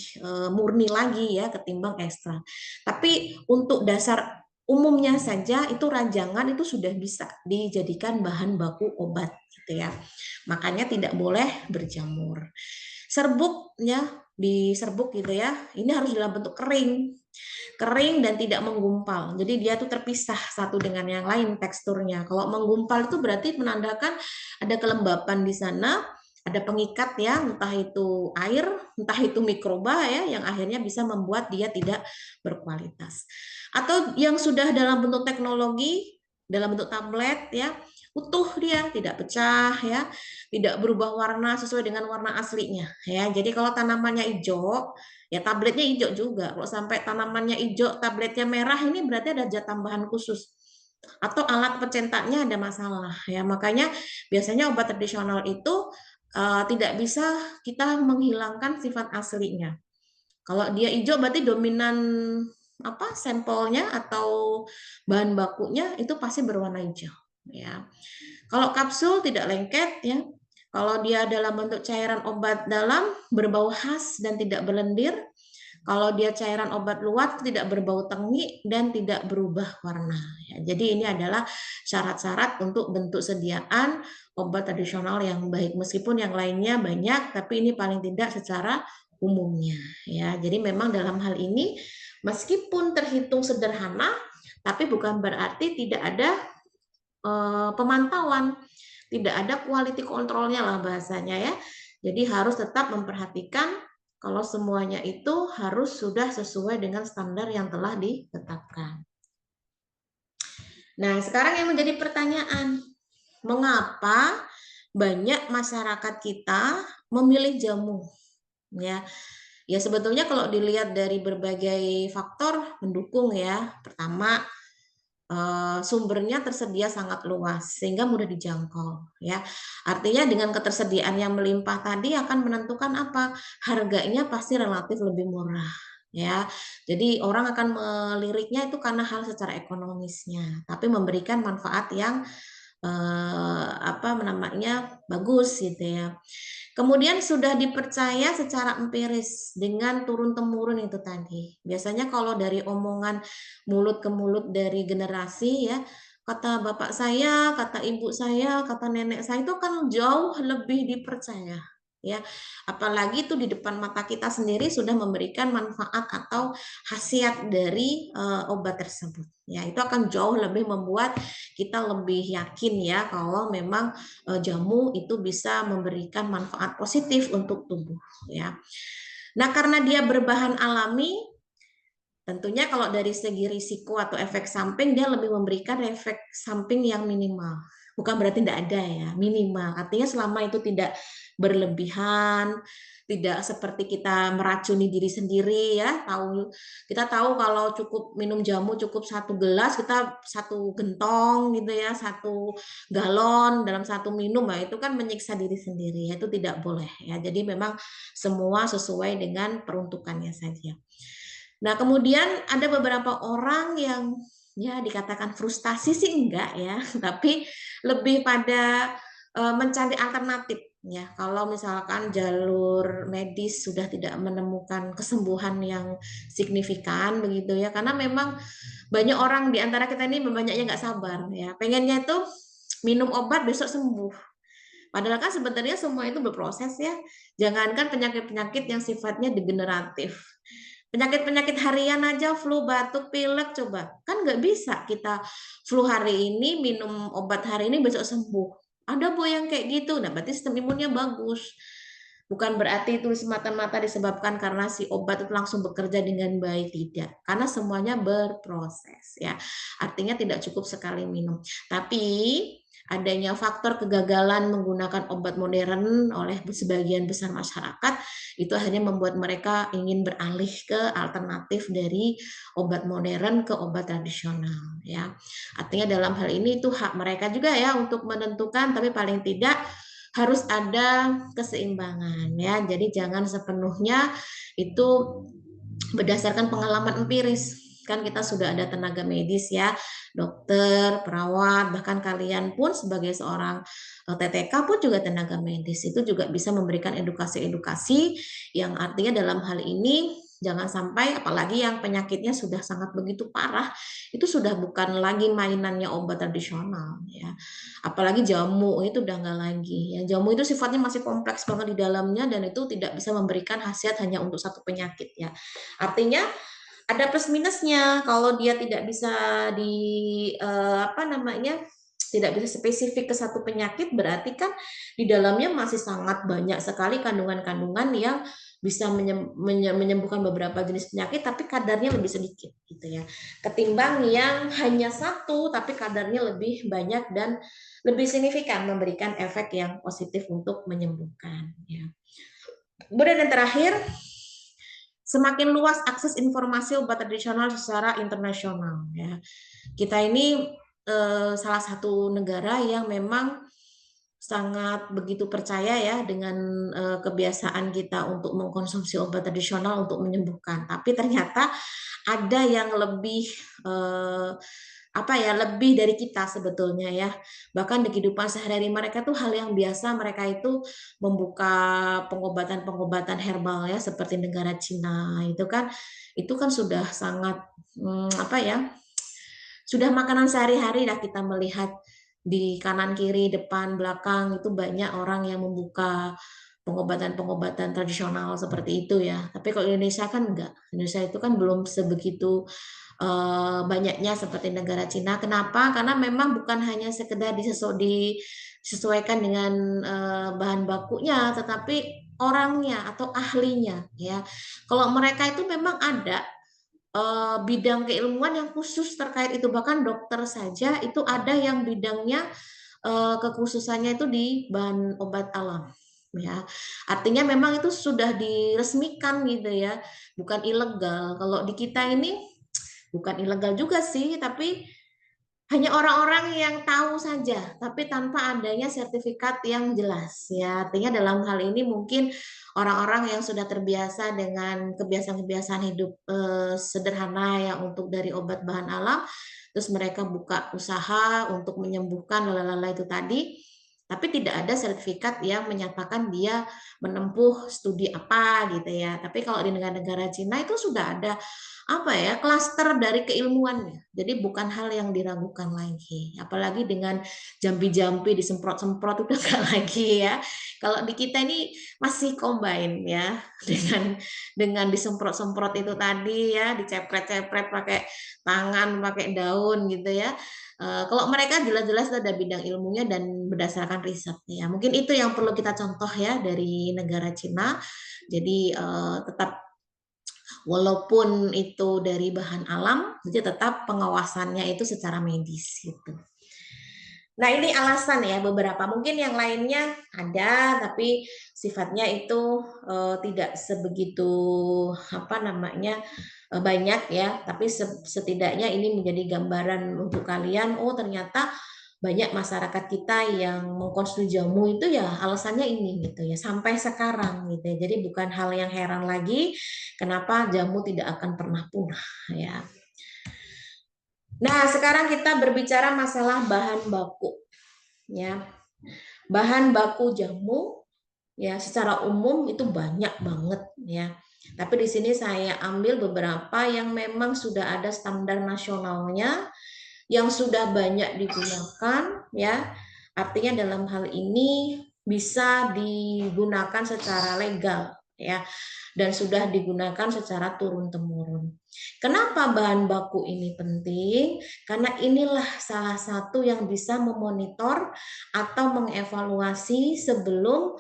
murni lagi ya ketimbang ekstrak. Tapi untuk dasar umumnya saja itu rajangan itu sudah bisa dijadikan bahan baku obat gitu ya. Makanya tidak boleh berjamur. Serbuk ya, diserbuk gitu ya. Ini harus dalam bentuk kering dan tidak menggumpal. Jadi dia tuh terpisah satu dengan yang lain teksturnya. Kalau menggumpal itu berarti menandakan ada kelembapan di sana, ada pengikat ya, entah itu air, entah itu mikroba ya, yang akhirnya bisa membuat dia tidak berkualitas. Atau yang sudah dalam bentuk teknologi, dalam bentuk tablet ya, utuh dia, tidak pecah ya, tidak berubah warna sesuai dengan warna aslinya ya. Jadi kalau tanamannya hijau, ya tabletnya hijau juga. Kalau sampai tanamannya hijau, tabletnya merah, ini berarti ada zat tambahan khusus. Atau alat pencetaknya ada masalah. Ya, makanya biasanya obat tradisional itu tidak bisa kita menghilangkan sifat aslinya. Kalau dia hijau berarti dominan apa sampelnya atau bahan bakunya itu pasti berwarna hijau. Ya. Kalau kapsul tidak lengket ya. Kalau dia dalam bentuk cairan obat dalam berbau khas dan tidak berlendir, kalau dia cairan obat luar tidak berbau tengi dan tidak berubah warna. Ya, jadi ini adalah syarat-syarat untuk bentuk sediaan obat tradisional yang baik. Meskipun yang lainnya banyak, tapi ini paling tidak secara umumnya. Ya, jadi memang dalam hal ini meskipun terhitung sederhana, tapi bukan berarti tidak ada pemantauan, tidak ada quality controlnya lah bahasanya ya. Jadi harus tetap memperhatikan kalau semuanya itu harus sudah sesuai dengan standar yang telah ditetapkan. Nah, sekarang yang menjadi pertanyaan, mengapa banyak masyarakat kita memilih jamu? Ya, ya sebetulnya kalau dilihat dari berbagai faktor mendukung ya. Pertama, sumbernya tersedia sangat luas sehingga mudah dijangkau ya. Artinya dengan ketersediaan yang melimpah tadi akan menentukan apa? Harganya pasti relatif lebih murah ya. Jadi orang akan meliriknya itu karena hal secara ekonomisnya, tapi memberikan manfaat yang apa namanya bagus gitu ya. Kemudian sudah dipercaya secara empiris dengan turun-temurun itu tadi. Biasanya kalau dari omongan mulut ke mulut dari generasi ya, kata bapak saya, kata ibu saya, kata nenek saya itu kan jauh lebih dipercaya. ya. Apalagi itu di depan mata kita sendiri sudah memberikan manfaat atau khasiat dari obat tersebut. Ya, itu akan jauh lebih membuat kita lebih yakin ya kalau memang jamu itu bisa memberikan manfaat positif untuk tubuh ya. Nah, karena dia berbahan alami, tentunya kalau dari segi risiko atau efek samping, dia lebih memberikan efek samping yang minimal. Bukan berarti tidak ada ya, minimal. Artinya selama itu tidak berlebihan, tidak seperti kita meracuni diri sendiri ya. Kita tahu kalau cukup minum jamu cukup 1 gelas, kita 1 gentong gitu ya, 1 galon dalam 1 minum, nah itu kan menyiksa diri sendiri ya, itu tidak boleh ya. Jadi memang semua sesuai dengan peruntukannya saja. Nah, kemudian ada beberapa orang yang ya dikatakan frustasi sih enggak ya, tapi lebih pada mencari alternatif ya. Kalau misalkan jalur medis sudah tidak menemukan kesembuhan yang signifikan begitu ya, karena memang banyak orang di antara kita ini banyaknya nggak sabar ya, pengennya itu minum obat besok sembuh. Padahal kan sebenarnya semua itu berproses ya. Jangankan penyakit-penyakit yang sifatnya degeneratif. Penyakit-penyakit harian aja, flu, batuk, pilek, coba. Kan nggak bisa kita flu hari ini, minum obat hari ini, besok sembuh. Ada Bu yang kayak gitu, nah berarti sistem imunnya bagus. Bukan berarti itu semata-mata disebabkan karena si obat itu langsung bekerja dengan baik, tidak. Karena semuanya berproses ya. Artinya tidak cukup sekali minum. Tapi adanya faktor kegagalan menggunakan obat modern oleh sebagian besar masyarakat itu akhirnya membuat mereka ingin beralih ke alternatif dari obat modern ke obat tradisional ya. Artinya dalam hal ini itu hak mereka juga ya untuk menentukan, tapi paling tidak harus ada keseimbangan ya. Jadi jangan sepenuhnya itu berdasarkan pengalaman empiris. Kan kita sudah ada tenaga medis ya, dokter, perawat, bahkan kalian pun sebagai seorang TTK pun juga tenaga medis, itu juga bisa memberikan edukasi-edukasi yang artinya dalam hal ini jangan sampai, apalagi yang penyakitnya sudah sangat begitu parah, itu sudah bukan lagi mainannya obat tradisional ya. Apalagi jamu itu udah nggak lagi ya. Jamu itu sifatnya masih kompleks banget di dalamnya dan itu tidak bisa memberikan khasiat hanya untuk satu penyakit ya. Artinya ada plus minusnya kalau dia tidak bisa di tidak bisa spesifik ke satu penyakit, berarti kan di dalamnya masih sangat banyak sekali kandungan-kandungan yang bisa menyembuhkan beberapa jenis penyakit, tapi kadarnya lebih sedikit gitu ya, ketimbang yang hanya satu tapi kadarnya lebih banyak dan lebih signifikan memberikan efek yang positif untuk menyembuhkan ya. Kemudian yang terakhir, semakin luas akses informasi obat tradisional secara internasional ya. Kita ini salah satu negara yang memang sangat begitu percaya ya dengan kebiasaan kita untuk mengkonsumsi obat tradisional untuk menyembuhkan. Tapi ternyata ada yang lebih lebih dari kita sebetulnya ya. Bahkan di kehidupan sehari-hari mereka tuh hal yang biasa, mereka itu membuka pengobatan-pengobatan herbal ya seperti negara Cina itu kan sudah sangat sudah makanan sehari-hari lah. Kita melihat di kanan kiri depan belakang itu banyak orang yang membuka pengobatan-pengobatan tradisional seperti itu ya. Tapi kalau Indonesia kan enggak. Indonesia itu kan belum sebegitu banyaknya seperti negara Cina. Kenapa? Karena memang bukan hanya sekedar disesuaikan dengan bahan bakunya, tetapi orangnya atau ahlinya ya. Kalau mereka itu memang ada bidang keilmuan yang khusus terkait itu, bahkan dokter saja itu ada yang bidangnya kekhususannya itu di bahan obat alam ya. Artinya memang itu sudah diresmikan gitu ya, bukan ilegal. Kalau di kita ini bukan ilegal juga sih, tapi hanya orang-orang yang tahu saja, tapi tanpa adanya sertifikat yang jelas. Ya, artinya dalam hal ini mungkin orang-orang yang sudah terbiasa dengan kebiasaan-kebiasaan hidup sederhana ya untuk dari obat bahan alam, terus mereka buka usaha untuk menyembuhkan lalala itu tadi, tapi tidak ada sertifikat yang menyatakan dia menempuh studi apa gitu ya. Tapi kalau di negara-negara Cina itu sudah ada klaster dari keilmuannya. Jadi bukan hal yang diragukan lagi. Apalagi dengan jampi-jampi disemprot-semprot udah enggak lagi ya. Kalau di kita ini masih combine ya dengan disemprot-semprot itu tadi ya, dicepret-cepret pakai tangan, pakai daun gitu ya. Kalau mereka jelas-jelas ada bidang ilmunya dan berdasarkan riset ya. Mungkin itu yang perlu kita contoh ya dari negara Cina. Jadi tetap walaupun itu dari bahan alam, jadi tetap pengawasannya itu secara medis gitu. Nah, ini alasan ya beberapa. Mungkin yang lainnya ada, tapi sifatnya itu tidak sebegitu banyak ya. Tapi setidaknya ini menjadi gambaran untuk kalian. Oh, ternyata banyak masyarakat kita yang mengkonsumsi jamu itu ya alasannya ini gitu ya sampai sekarang gitu ya. Jadi bukan hal yang heran lagi kenapa jamu tidak akan pernah punah ya. Nah, sekarang kita berbicara masalah bahan baku ya. Bahan baku jamu ya secara umum itu banyak banget ya. Tapi di sini saya ambil beberapa yang memang sudah ada standar nasionalnya yang sudah banyak digunakan ya. Artinya dalam hal ini bisa digunakan secara legal ya dan sudah digunakan secara turun-temurun. Kenapa bahan baku ini penting? Karena inilah salah satu yang bisa memonitor atau mengevaluasi sebelum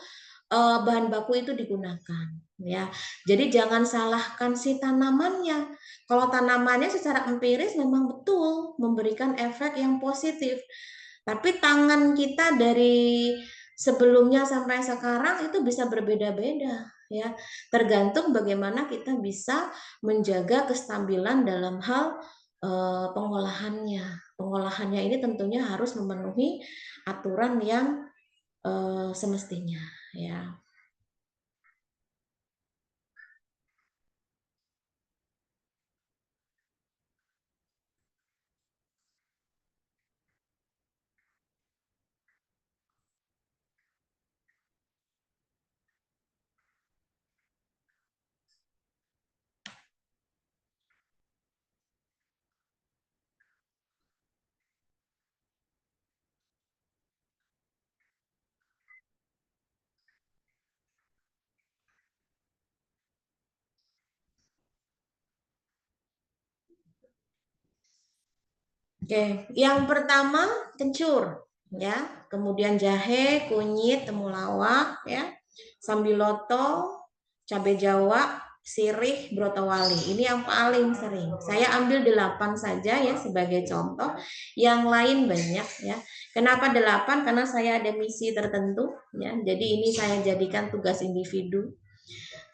bahan baku itu digunakan ya. Jadi jangan salahkan si tanamannya. Kalau tanamannya secara empiris memang betul memberikan efek yang positif. Tapi tangan kita dari sebelumnya sampai sekarang itu bisa berbeda-beda ya. Tergantung bagaimana kita bisa menjaga kestabilan dalam hal pengolahannya. Pengolahannya ini tentunya harus memenuhi aturan yang semestinya ya. Oke, yang pertama kencur ya, kemudian jahe, kunyit, temulawak ya, sambiloto, cabai Jawa, sirih, brotowali. Ini yang paling sering. Saya ambil 8 saja ya sebagai contoh. Yang lain banyak ya. Kenapa 8? Karena saya ada misi tertentu ya. Jadi ini saya jadikan tugas individu.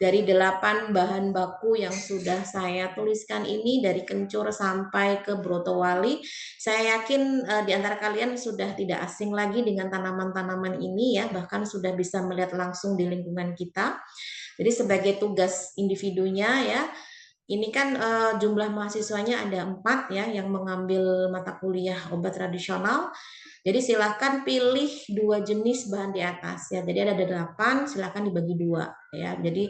Dari 8 bahan baku yang sudah saya tuliskan ini dari kencur sampai ke brotowali, saya yakin di antara kalian sudah tidak asing lagi dengan tanaman-tanaman ini ya, bahkan sudah bisa melihat langsung di lingkungan kita. Jadi sebagai tugas individunya ya, ini kan jumlah mahasiswanya ada 4 ya yang mengambil mata kuliah obat tradisional. Jadi silahkan pilih 2 jenis bahan di atas ya. Jadi ada 8, silahkan dibagi 2 ya. Jadi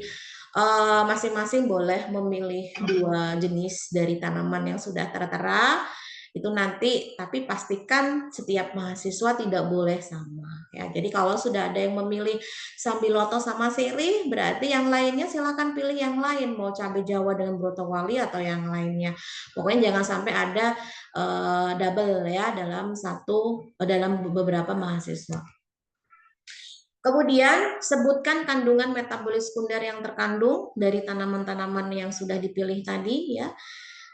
masing-masing boleh memilih 2 jenis dari tanaman yang sudah tertera. Itu nanti tapi pastikan setiap mahasiswa tidak boleh sama ya. Jadi kalau sudah ada yang memilih sambiloto sama sirih, berarti yang lainnya silahkan pilih yang lain, mau cabai Jawa dengan brotowali atau yang lainnya. Pokoknya jangan sampai ada double ya dalam beberapa mahasiswa. Kemudian sebutkan kandungan metabolis sekunder yang terkandung dari tanaman-tanaman yang sudah dipilih tadi ya.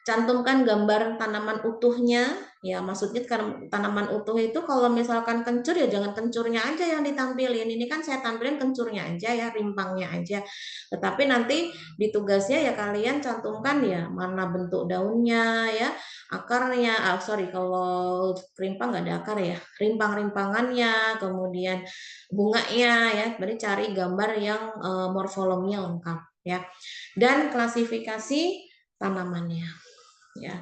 Cantumkan gambar tanaman utuhnya ya, maksudnya tanaman utuh itu kalau misalkan kencur ya jangan kencurnya aja yang ditampilin. Ini kan saya tampilin kencurnya aja ya, rimpangnya aja. Tetapi nanti di tugasnya ya kalian cantumkan ya mana bentuk daunnya ya, akarnya, kalau rimpang nggak ada akar ya, rimpang-rimpangannya, kemudian bunganya ya, berarti cari gambar yang morfologinya lengkap ya, dan klasifikasi tanamannya ya.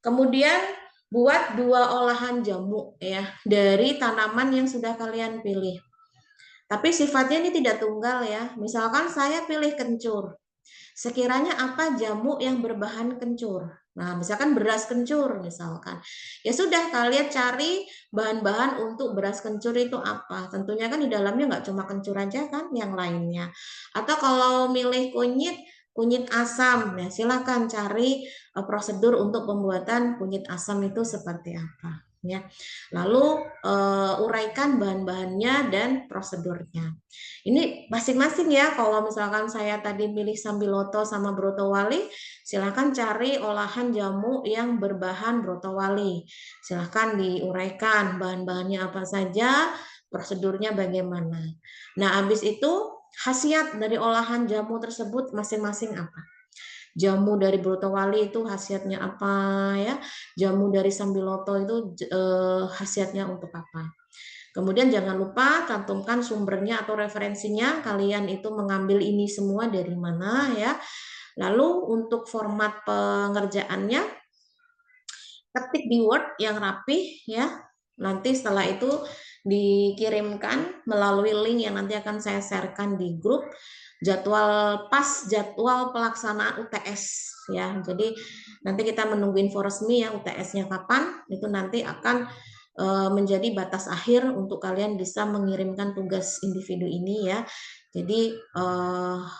Kemudian buat 2 olahan jamu ya dari tanaman yang sudah kalian pilih. Tapi sifatnya ini tidak tunggal ya. Misalkan saya pilih kencur. Sekiranya apa jamu yang berbahan kencur. Nah, misalkan beras kencur misalkan. Ya sudah, kalian cari bahan-bahan untuk beras kencur itu apa. Tentunya kan di dalamnya nggak cuma kencur aja kan, yang lainnya. Atau kalau milih kunyit asam, ya silakan cari prosedur untuk pembuatan kunyit asam itu seperti apa. Ya, lalu uraikan bahan-bahannya dan prosedurnya. Ini masing-masing ya, kalau misalkan saya tadi milih Sambiloto sama Brotowali, silahkan cari olahan jamu yang berbahan Brotowali. Silahkan diuraikan bahan-bahannya apa saja, prosedurnya bagaimana. Nah, habis itu khasiat dari olahan jamu tersebut masing-masing apa. Jamu dari Brotowali itu khasiatnya apa ya, jamu dari Sambiloto itu khasiatnya untuk apa. Kemudian jangan lupa cantumkan sumbernya atau referensinya, kalian itu mengambil ini semua dari mana ya. Lalu untuk format pengerjaannya, ketik di Word yang rapih ya. Nanti setelah itu dikirimkan melalui link yang nanti akan saya sharekan di grup jadwal pelaksanaan UTS ya. Jadi nanti kita menunggu info resmi ya UTS-nya kapan, itu nanti akan menjadi batas akhir untuk kalian bisa mengirimkan tugas individu ini ya. Jadi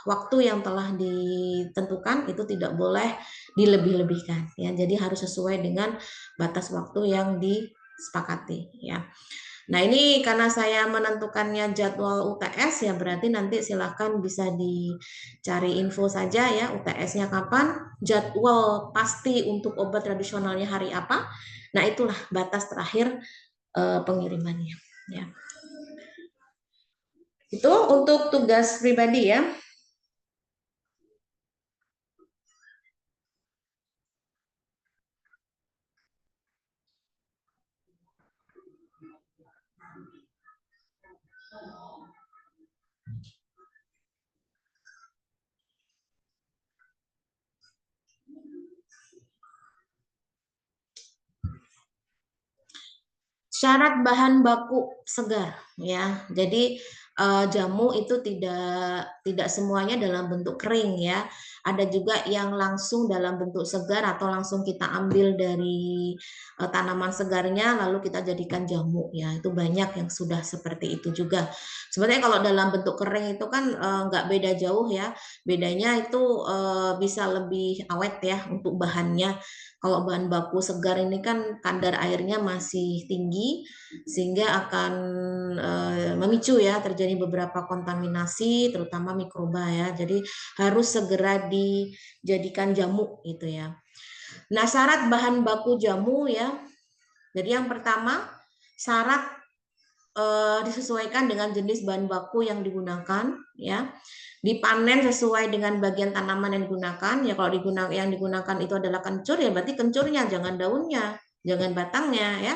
waktu yang telah ditentukan itu tidak boleh dilebih-lebihkan ya. Jadi harus sesuai dengan batas waktu yang disepakati ya. Nah, ini karena saya menentukannya jadwal UTS ya, berarti nanti silahkan bisa dicari info saja ya, UTS-nya kapan, jadwal pasti untuk obat tradisionalnya hari apa. Nah, itulah batas terakhir pengirimannya ya. Itu untuk tugas pribadi ya. Syarat bahan baku segar ya. Jadi jamu itu tidak semuanya dalam bentuk kering ya. Ada juga yang langsung dalam bentuk segar atau langsung kita ambil dari tanaman segarnya lalu kita jadikan jamu ya. Itu banyak yang sudah seperti itu juga. Sebenarnya kalau dalam bentuk kering itu kan nggak beda jauh ya. Bedanya itu bisa lebih awet ya untuk bahannya. Kalau bahan baku segar ini kan kadar airnya masih tinggi sehingga akan memicu ya terjadi beberapa kontaminasi terutama mikroba ya. Jadi harus segera dijadikan jamu gitu ya. Nah, syarat bahan baku jamu ya. Jadi yang pertama syarat disesuaikan dengan jenis bahan baku yang digunakan ya. Dipanen sesuai dengan bagian tanaman yang digunakan ya. Kalau yang digunakan itu adalah kencur ya berarti kencurnya, jangan daunnya, jangan batangnya ya.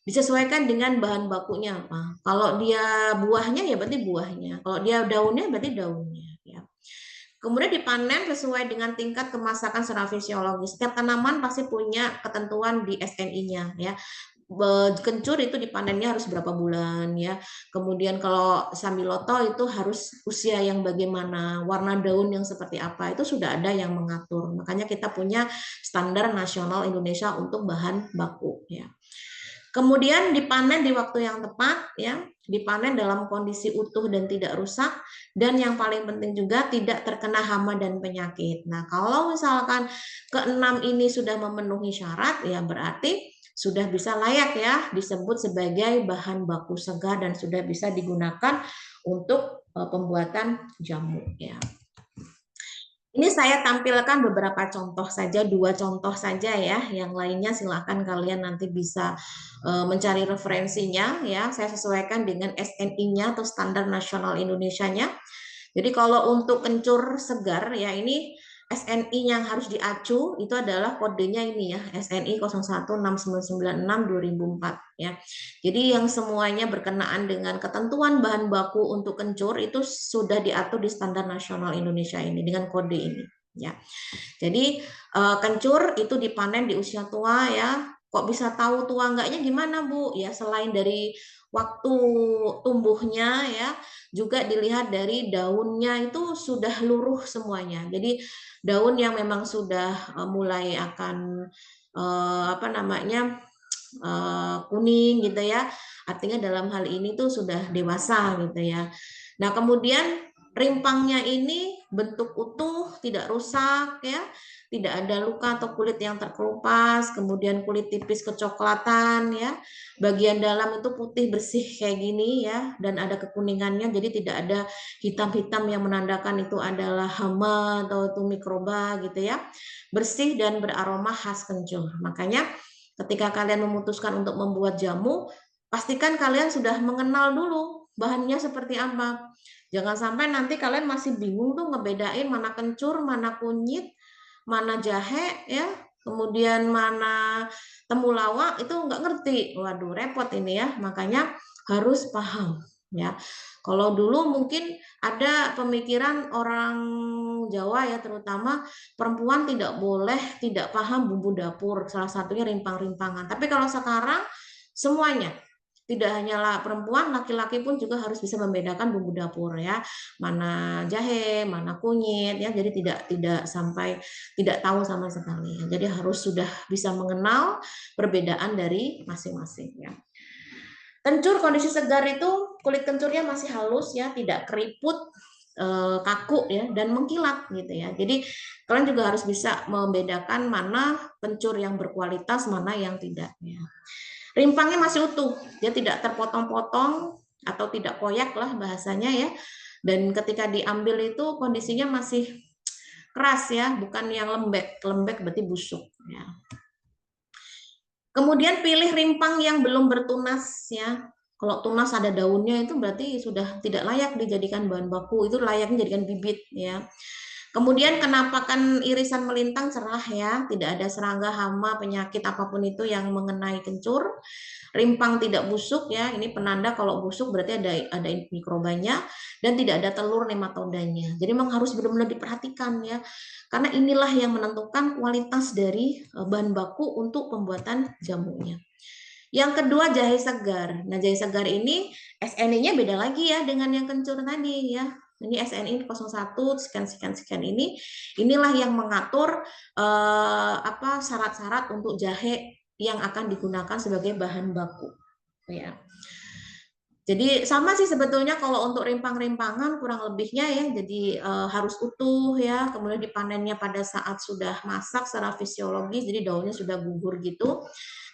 Disesuaikan dengan bahan bakunya apa. Kalau dia buahnya ya berarti buahnya, kalau dia daunnya berarti daunnya ya. Kemudian dipanen sesuai dengan tingkat kemasakan secara fisiologis. Setiap tanaman pasti punya ketentuan di SNI-nya ya. Kencur itu dipanennya harus berapa bulan ya. Kemudian kalau Sambiloto itu harus usia yang bagaimana, warna daun yang seperti apa, itu sudah ada yang mengatur. Makanya kita punya standar nasional Indonesia untuk bahan baku ya. Kemudian dipanen di waktu yang tepat ya, dipanen dalam kondisi utuh dan tidak rusak, dan yang paling penting juga tidak terkena hama dan penyakit. Nah, kalau misalkan keenam ini sudah memenuhi syarat ya berarti sudah bisa layak ya disebut sebagai bahan baku segar dan sudah bisa digunakan untuk pembuatan jamu ya. Ini saya tampilkan beberapa contoh saja, 2 contoh saja ya. Yang lainnya silakan kalian nanti bisa mencari referensinya ya. Saya sesuaikan dengan SNI-nya atau Standar Nasional Indonesianya. Jadi kalau untuk kencur segar ya ini SNI yang harus diacu itu adalah kodenya ini ya, SNI 016996/2004 ya. Jadi yang semuanya berkenaan dengan ketentuan bahan baku untuk kencur itu sudah diatur di Standar Nasional Indonesia ini dengan kode ini ya. Jadi kencur itu dipanen di usia tua ya, Kok bisa tahu tua enggaknya gimana, Bu? Ya selain dari waktu tumbuhnya ya, juga dilihat dari daunnya itu sudah luruh semuanya. Jadi daun yang memang sudah mulai akan apa namanya kuning gitu ya, artinya dalam hal ini tuh sudah dewasa gitu ya. Nah kemudian rimpangnya ini bentuk utuh, tidak rusak ya, tidak ada luka atau kulit yang terkelupas, kemudian kulit tipis kecoklatan ya, bagian dalam itu putih bersih kayak gini ya, dan ada kekuningannya, jadi tidak ada hitam-hitam yang menandakan itu adalah hama atau itu mikroba gitu ya, bersih dan beraroma khas kencur. Makanya ketika kalian memutuskan untuk membuat jamu, pastikan kalian sudah mengenal dulu bahannya seperti apa. Jangan sampai nanti kalian masih bingung tuh ngebedain mana kencur, mana kunyit, mana jahe ya, kemudian mana temulawak, itu nggak ngerti. Waduh, repot ini ya. Makanya harus paham ya. Kalau dulu mungkin ada pemikiran orang Jawa ya, terutama perempuan tidak boleh tidak paham bumbu dapur, salah satunya rimpang-rimpangan. Tapi kalau sekarang semuanya, tidak hanyalah perempuan, laki-laki pun juga harus bisa membedakan bumbu dapur ya, mana jahe, mana kunyit ya. Jadi tidak sampai tidak tahu sama sekali ya. Jadi harus sudah bisa mengenal perbedaan dari masing-masing ya. Kencur kondisi segar itu kulit kencurnya masih halus ya, tidak keriput, kaku ya, dan mengkilat gitu ya. Jadi kalian juga harus bisa membedakan mana kencur yang berkualitas, mana yang tidak ya. Rimpangnya masih utuh, dia tidak terpotong-potong atau tidak koyak lah bahasanya ya. Dan ketika diambil itu kondisinya masih keras ya, bukan yang lembek. Lembek berarti busuk ya. Kemudian pilih rimpang yang belum bertunas ya. Kalau tunas ada daunnya itu berarti sudah tidak layak dijadikan bahan baku, itu layaknya dijadikan bibit ya. Kemudian kenampakan irisan melintang cerah ya, tidak ada serangga, hama, penyakit apapun itu yang mengenai kencur. Rimpang tidak busuk ya, ini penanda kalau busuk berarti ada mikrobanya, dan tidak ada telur nematodanya. Jadi memang harus benar-benar diperhatikan ya, karena inilah yang menentukan kualitas dari bahan baku untuk pembuatan jamunya. Yang kedua jahe segar. Nah jahe segar ini SNI-nya beda lagi ya dengan yang kencur tadi ya. Ini SNI 01 sekian ini, inilah yang mengatur syarat-syarat untuk jahe yang akan digunakan sebagai bahan baku ya. Jadi sama sih sebetulnya kalau untuk rimpang-rimpangan kurang lebihnya ya, jadi harus utuh ya, kemudian dipanennya pada saat sudah masak secara fisiologis, jadi daunnya sudah gugur gitu,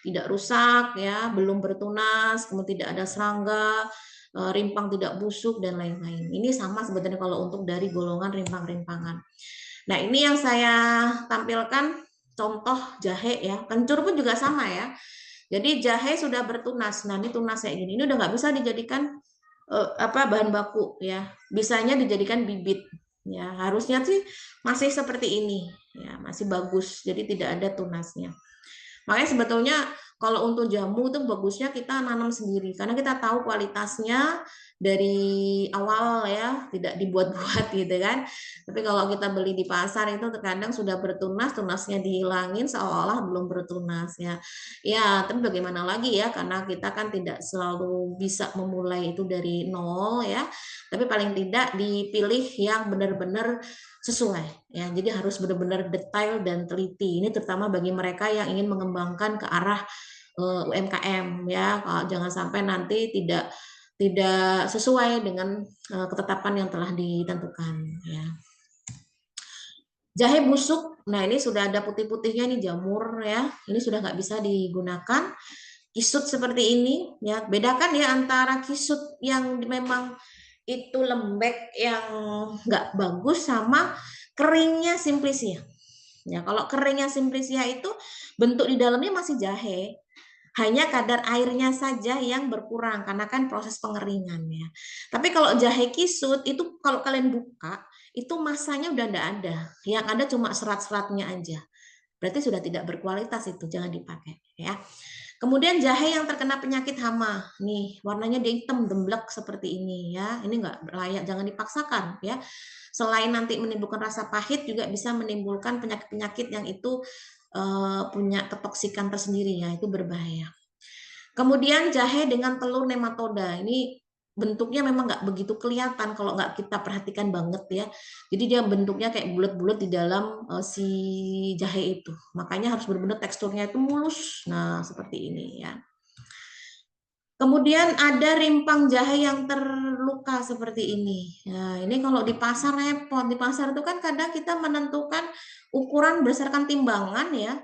tidak rusak ya, belum bertunas, kemudian tidak ada serangga, rimpang tidak busuk dan lain-lain. Ini sama sebetulnya kalau untuk dari golongan rimpang-rimpangan. Nah ini yang saya tampilkan contoh jahe ya, kencur pun juga sama ya. Jadi jahe sudah bertunas. Nah, ini tunas kayak gini. Ini udah nggak bisa dijadikan bahan baku ya. Bisanya dijadikan bibit. Ya, harusnya sih masih seperti ini. Ya, masih bagus. Jadi tidak ada tunasnya. Makanya sebetulnya kalau untuk jamu itu bagusnya kita nanam sendiri karena kita tahu kualitasnya dari awal ya, tidak dibuat-buat gitu kan. Tapi kalau kita beli di pasar itu terkadang sudah bertunas, tunasnya dihilangin seolah-olah belum bertunas ya. Ya, tapi bagaimana lagi ya, karena kita kan tidak selalu bisa memulai itu dari nol ya. Tapi paling tidak dipilih yang benar-benar sesuai ya. Jadi harus benar-benar detail dan teliti. Ini terutama bagi mereka yang ingin mengembangkan ke arah UMKM ya. Jangan sampai nanti tidak sesuai dengan ketetapan yang telah ditentukan ya. Jahe busuk, nah ini sudah ada putih-putihnya nih, jamur ya, ini sudah nggak bisa digunakan. Kisut seperti ini ya, bedakan ya antara kisut yang memang itu lembek yang nggak bagus sama keringnya Simplicia. Ya, kalau keringnya Simplicia itu bentuk di dalamnya masih jahe, hanya kadar airnya saja yang berkurang karena kan proses pengeringan ya. Tapi kalau jahe kisut itu kalau kalian buka itu masanya udah enggak ada, yang ada cuma serat-seratnya aja. Berarti sudah tidak berkualitas, itu jangan dipakai ya. Kemudian jahe yang terkena penyakit hama, nih warnanya dia hitam demblek seperti ini ya. Ini enggak layak, jangan dipaksakan ya. Selain nanti menimbulkan rasa pahit juga bisa menimbulkan penyakit-penyakit yang itu punya ketoksikan tersendiri ya, itu berbahaya. Kemudian jahe dengan telur nematoda, ini bentuknya memang nggak begitu kelihatan kalau nggak kita perhatikan banget ya. Jadi dia bentuknya kayak bulat-bulat di dalam si jahe itu. Makanya harus benar-benar teksturnya itu mulus. Nah, seperti ini ya. Kemudian ada rimpang jahe yang terluka seperti ini. Nah, ini kalau di pasar repot. Di pasar itu kan kadang kita menentukan ukuran berdasarkan timbangan ya.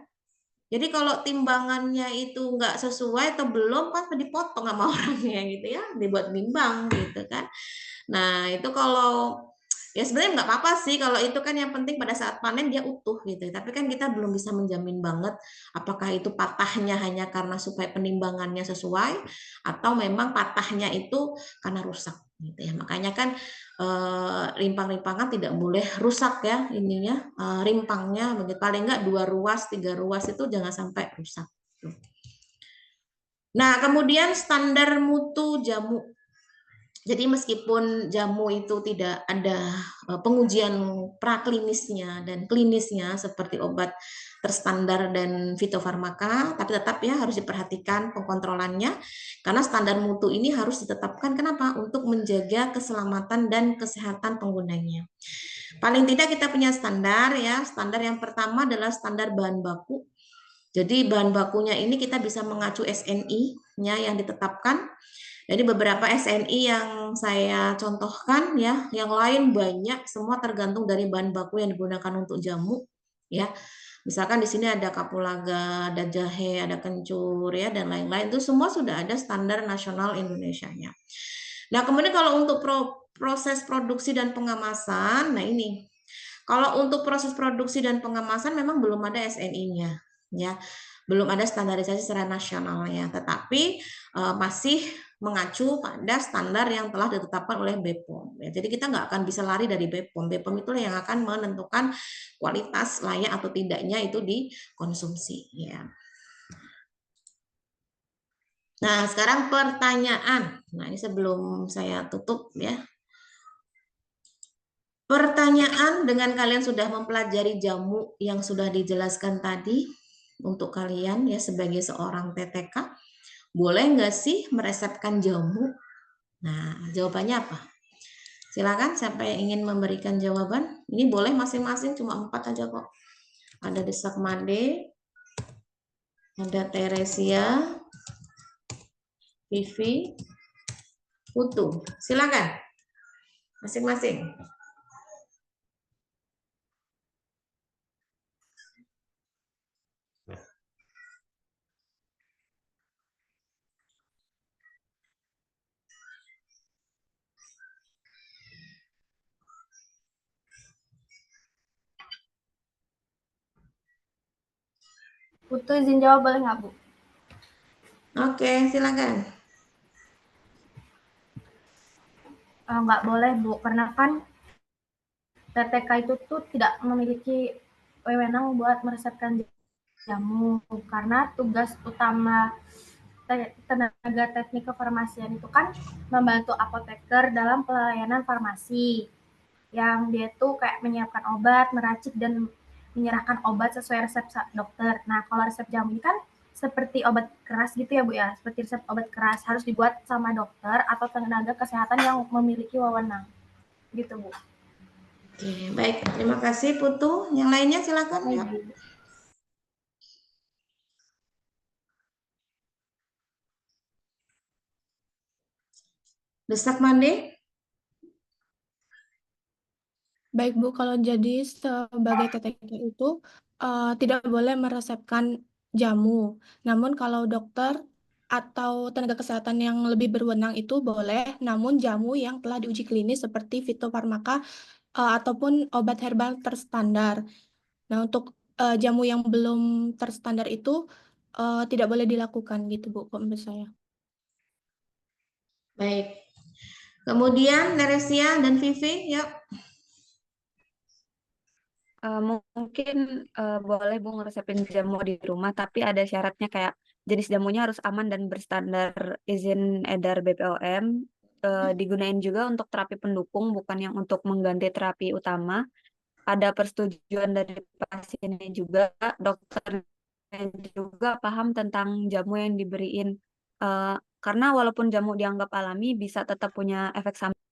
Jadi kalau timbangannya itu nggak sesuai atau belum, kan dipotong sama orangnya gitu ya, dibuat bimbang gitu kan. Nah itu kalau ya sebenarnya nggak apa-apa sih kalau itu kan, yang penting pada saat panen dia utuh gitu. Tapi kan kita belum bisa menjamin banget apakah itu patahnya hanya karena supaya penimbangannya sesuai atau memang patahnya itu karena rusak gitu ya. Makanya kan rimpang-rimpangan tidak boleh rusak ya ininya, rimpangnya begitu, paling nggak 2 ruas 3 ruas itu jangan sampai rusak. Nah kemudian standar mutu jamu. Jadi meskipun jamu itu tidak ada pengujian praklinisnya dan klinisnya seperti obat terstandar dan fitofarmaka, tapi tetap ya harus diperhatikan pengontrolannya karena standar mutu ini harus ditetapkan. Kenapa? Untuk menjaga keselamatan dan kesehatan penggunanya. Paling tidak kita punya standar ya. Standar yang pertama adalah standar bahan baku. Jadi bahan bakunya ini kita bisa mengacu SNI-nya yang ditetapkan. Jadi beberapa SNI yang saya contohkan ya, yang lain banyak, semua tergantung dari bahan baku yang digunakan untuk jamu ya. Misalkan di sini ada kapulaga, ada jahe, ada kencur ya dan lain-lain, itu semua sudah ada standar nasional Indonesianya. Nah, kemudian kalau untuk proses produksi dan pengemasan, nah ini. Kalau untuk proses produksi dan pengemasan memang belum ada SNI-nya ya. Belum ada standarisasi secara nasionalnya, tetapi masih mengacu pada standar yang telah ditetapkan oleh BPOM. Ya, jadi kita nggak akan bisa lari dari BPOM. BPOM itu yang akan menentukan kualitas layak atau tidaknya itu dikonsumsi. Ya. Nah, sekarang pertanyaan. Nah, ini sebelum saya tutup ya. Pertanyaan, dengan kalian sudah mempelajari jamu yang sudah dijelaskan tadi untuk kalian ya sebagai seorang TTK, boleh nggak sih meresepkan jamu? Nah, jawabannya apa? Silakan siapa yang ingin memberikan jawaban. Ini boleh masing-masing, cuma 4 aja kok. Ada Desak Made, ada Teresia, Vivi, Putu. Silakan masing-masing. Putu izin jawab boleh nggak, Bu? Oke, silakan. Nggak boleh, Bu, karena kan TTK itu tuh tidak memiliki wewenang buat meresepkan jamu, karena tugas utama tenaga teknik kefarmasian itu kan membantu apoteker dalam pelayanan farmasi, yang dia tuh kayak menyiapkan obat, meracik dan menyerahkan obat sesuai resep dokter. Nah, kalau resep jamu ini kan seperti obat keras gitu ya, Bu ya, seperti resep obat keras harus dibuat sama dokter atau tenaga kesehatan yang memiliki wewenang. Gitu, Bu. Oke, baik. Terima kasih Putu. Yang lainnya silakan ya. Desak Mande. Baik Bu, kalau jadi sebagai TTK itu tidak boleh meresepkan jamu. Namun kalau dokter atau tenaga kesehatan yang lebih berwenang itu boleh, namun jamu yang telah diuji klinis seperti fitofarmaka ataupun obat herbal terstandar. Nah, untuk jamu yang belum terstandar itu tidak boleh dilakukan gitu Bu, kalau menurut saya. Baik. Kemudian Teresia dan Vivi, ya. Mungkin boleh Bu ngeresepin jamu di rumah, tapi ada syaratnya kayak jenis jamunya harus aman dan berstandar izin edar BPOM. Digunain juga untuk terapi pendukung, bukan yang untuk mengganti terapi utama. ada persetujuan dari pasiennya juga, dokternya juga paham tentang jamu yang diberiin. Karena walaupun jamu dianggap alami, bisa tetap punya efek samping.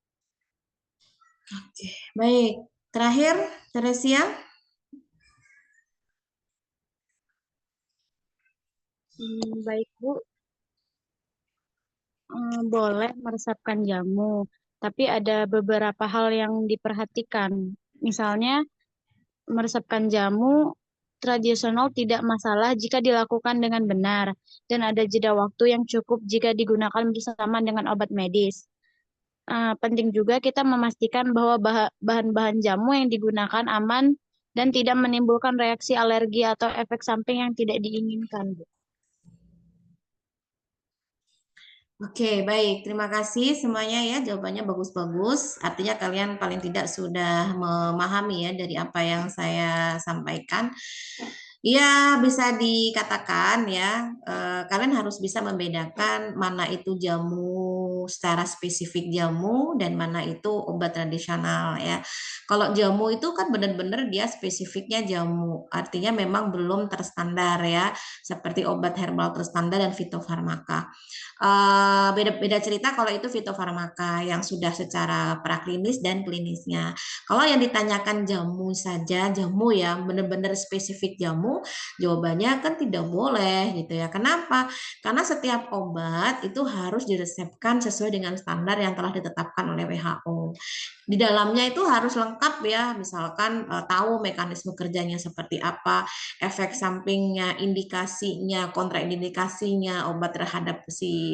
Oke, baik. Terakhir, Teresia. Baik Bu, boleh meresepkan jamu, tapi ada beberapa hal yang diperhatikan. Misalnya, meresepkan jamu tradisional tidak masalah jika dilakukan dengan benar, dan ada jeda waktu yang cukup jika digunakan bersama dengan obat medis. Penting juga kita memastikan bahwa bahan-bahan jamu yang digunakan aman dan tidak menimbulkan reaksi alergi atau efek samping yang tidak diinginkan, Bu. Oke, baik. Terima kasih semuanya ya. Jawabannya bagus-bagus. Artinya kalian paling tidak sudah memahami ya dari apa yang saya sampaikan. Ya, bisa dikatakan ya, kalian harus bisa membedakan mana itu jamu secara spesifik jamu dan mana itu obat tradisional ya. Kalau jamu itu kan benar-benar dia spesifiknya jamu, artinya memang belum terstandar ya, seperti obat herbal terstandar dan fitofarmaka. Beda-beda cerita kalau itu fitofarmaka yang sudah secara praklinis dan klinisnya. Kalau yang ditanyakan jamu saja, jamu ya benar-benar spesifik jamu, jawabannya kan tidak boleh gitu ya. Kenapa? Karena setiap obat itu harus diresepkan sesuai dengan standar yang telah ditetapkan oleh WHO. Di dalamnya itu harus lengkap ya, misalkan tahu mekanisme kerjanya seperti apa, efek sampingnya, indikasinya, kontraindikasinya, obat terhadap si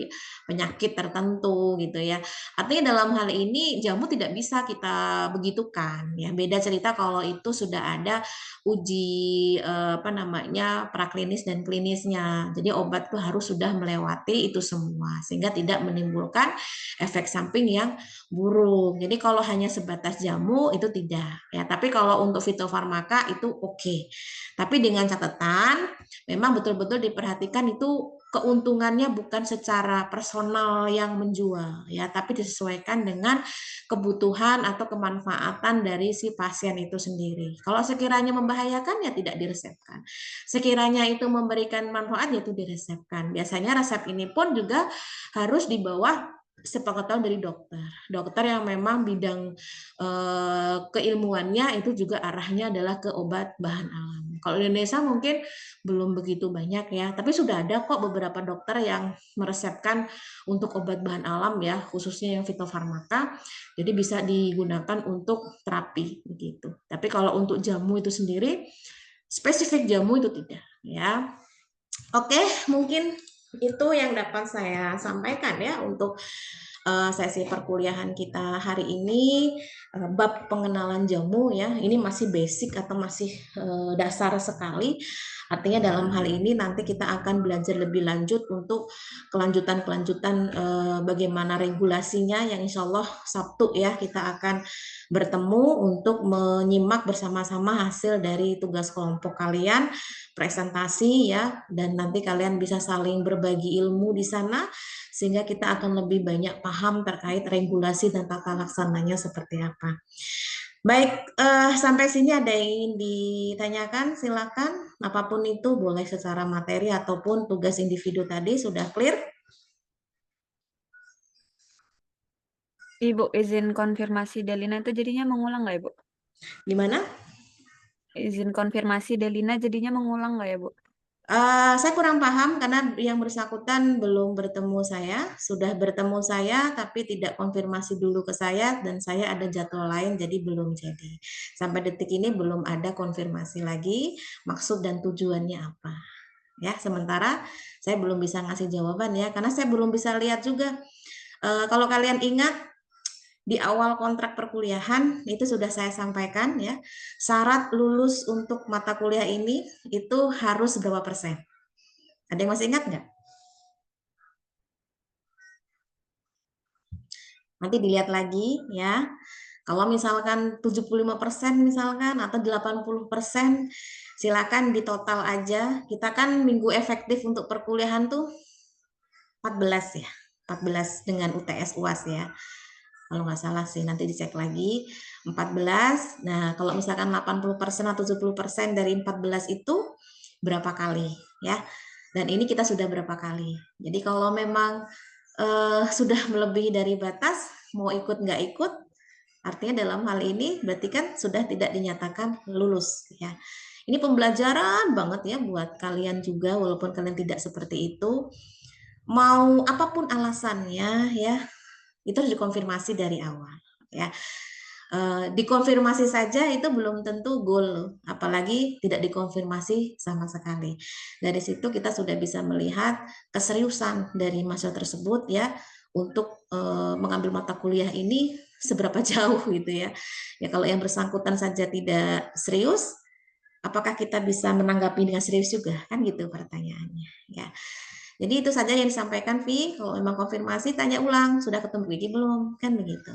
penyakit tertentu gitu ya. Artinya dalam hal ini jamu tidak bisa kita begitukan ya. Beda cerita kalau itu sudah ada uji praklinis dan klinisnya. Jadi obat itu harus sudah melewati itu semua sehingga tidak menimbulkan efek samping yang buruk. Jadi kalau hanya sebatas jamu itu tidak ya. Tapi kalau untuk fitofarmaka itu oke. Tapi dengan catatan memang betul-betul diperhatikan itu keuntungannya bukan secara personal yang menjual ya, tapi disesuaikan dengan kebutuhan atau kemanfaatan dari si pasien itu sendiri. Kalau sekiranya membahayakan ya tidak diresepkan. Sekiranya itu memberikan manfaat ya itu diresepkan. Biasanya resep ini pun juga harus di bawah sepengetahuan dari dokter. Dokter yang memang bidang keilmuannya itu juga arahnya adalah ke obat bahan alam. Kalau di Indonesia mungkin belum begitu banyak ya, tapi sudah ada kok beberapa dokter yang meresepkan untuk obat bahan alam ya, khususnya yang fitofarmaka. Jadi bisa digunakan untuk terapi begitu. Tapi kalau untuk jamu itu sendiri, spesifik jamu itu tidak ya. Oke, mungkin itu yang dapat saya sampaikan ya untuk sesi perkuliahan kita hari ini, bab pengenalan jamu ya. Ini masih basic atau masih dasar sekali. Artinya dalam hal ini nanti kita akan belajar lebih lanjut untuk kelanjutan bagaimana regulasinya yang insya Allah Sabtu ya kita akan bertemu untuk menyimak bersama-sama hasil dari tugas kelompok kalian, presentasi ya, dan nanti kalian bisa saling berbagi ilmu di sana sehingga kita akan lebih banyak paham terkait regulasi dan tata laksananya seperti apa. Baik, sampai sini ada yang ingin ditanyakan, silakan. Apapun itu boleh secara materi ataupun tugas individu tadi sudah clear. Ibu, izin konfirmasi Delina itu jadinya mengulang nggak, Ibu? Di mana? Izin konfirmasi Delina jadinya mengulang nggak ya, Bu? Saya kurang paham karena yang bersangkutan belum bertemu saya, sudah bertemu saya tapi tidak konfirmasi dulu ke saya dan saya ada jadwal lain jadi belum jadi. Sampai detik ini belum ada konfirmasi lagi maksud dan tujuannya apa. Ya, sementara saya belum bisa ngasih jawaban ya karena saya belum bisa lihat juga. Kalau kalian ingat di awal kontrak perkuliahan itu sudah saya sampaikan ya, syarat lulus untuk mata kuliah ini itu harus berapa persen? Ada yang masih ingat nggak? Nanti dilihat lagi ya. Kalau misalkan 75% misalkan atau 80%, silakan di total aja. Kita kan minggu efektif untuk perkuliahan tuh 14 ya. 14 dengan UTS UAS ya. Kalau nggak salah sih, nanti dicek lagi. 14. Nah, kalau misalkan 80% atau 70% dari 14 itu berapa kali ya? Dan ini kita sudah berapa kali. Jadi kalau memang sudah melebihi dari batas, mau ikut nggak ikut, artinya dalam hal ini berarti kan sudah tidak dinyatakan lulus ya. Ini pembelajaran banget ya buat kalian juga, walaupun kalian tidak seperti itu. Mau apapun alasannya ya, itu harus dikonfirmasi dari awal ya. Dikonfirmasi saja itu belum tentu goal, apalagi tidak dikonfirmasi sama sekali. Dari situ kita sudah bisa melihat keseriusan dari mahasiswa tersebut ya untuk mengambil mata kuliah ini seberapa jauh gitu ya. Ya kalau yang bersangkutan saja tidak serius, apakah kita bisa menanggapi dengan serius juga? Kan gitu pertanyaannya ya. Jadi itu saja yang disampaikan Vi. Kalau memang konfirmasi tanya ulang, sudah ketemu Widi belum? Kan begitu.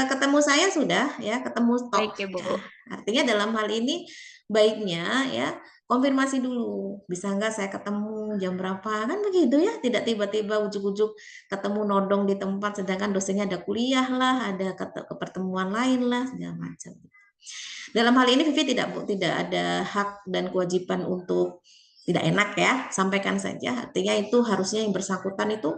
Ketemu saya sudah ya, ketemu stop. Baik ya, Bu. Ya. Artinya dalam hal ini baiknya ya konfirmasi dulu. Bisa nggak saya ketemu jam berapa? Kan begitu ya, tidak tiba-tiba ujuk-ujuk ketemu nodong di tempat sedangkan dosennya ada kuliah lah, ada pertemuan lain lah, segala macam. Dalam hal ini Vivi tidak ada hak dan kewajiban untuk tidak enak ya, sampaikan saja. Artinya itu harusnya yang bersangkutan itu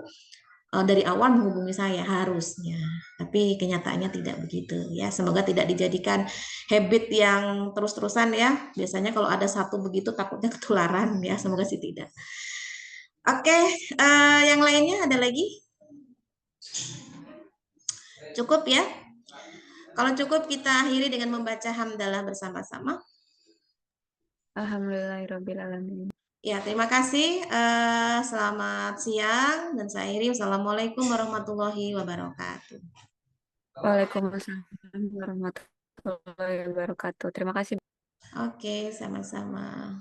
dari awal menghubungi saya harusnya, tapi kenyataannya tidak begitu ya. Semoga tidak dijadikan habit yang terus-terusan ya. Biasanya kalau ada satu begitu takutnya ketularan ya. Semoga sih tidak. Oke, yang lainnya ada lagi? Cukup ya? Kalau cukup kita akhiri dengan membaca hamdalah bersama-sama. Alhamdulillahirrabbilalamin. Ya, terima kasih. Selamat siang dan saya akhiri. Wassalamualaikum warahmatullahi wabarakatuh. Waalaikumsalam warahmatullahi wabarakatuh. Terima kasih. Oke, sama-sama.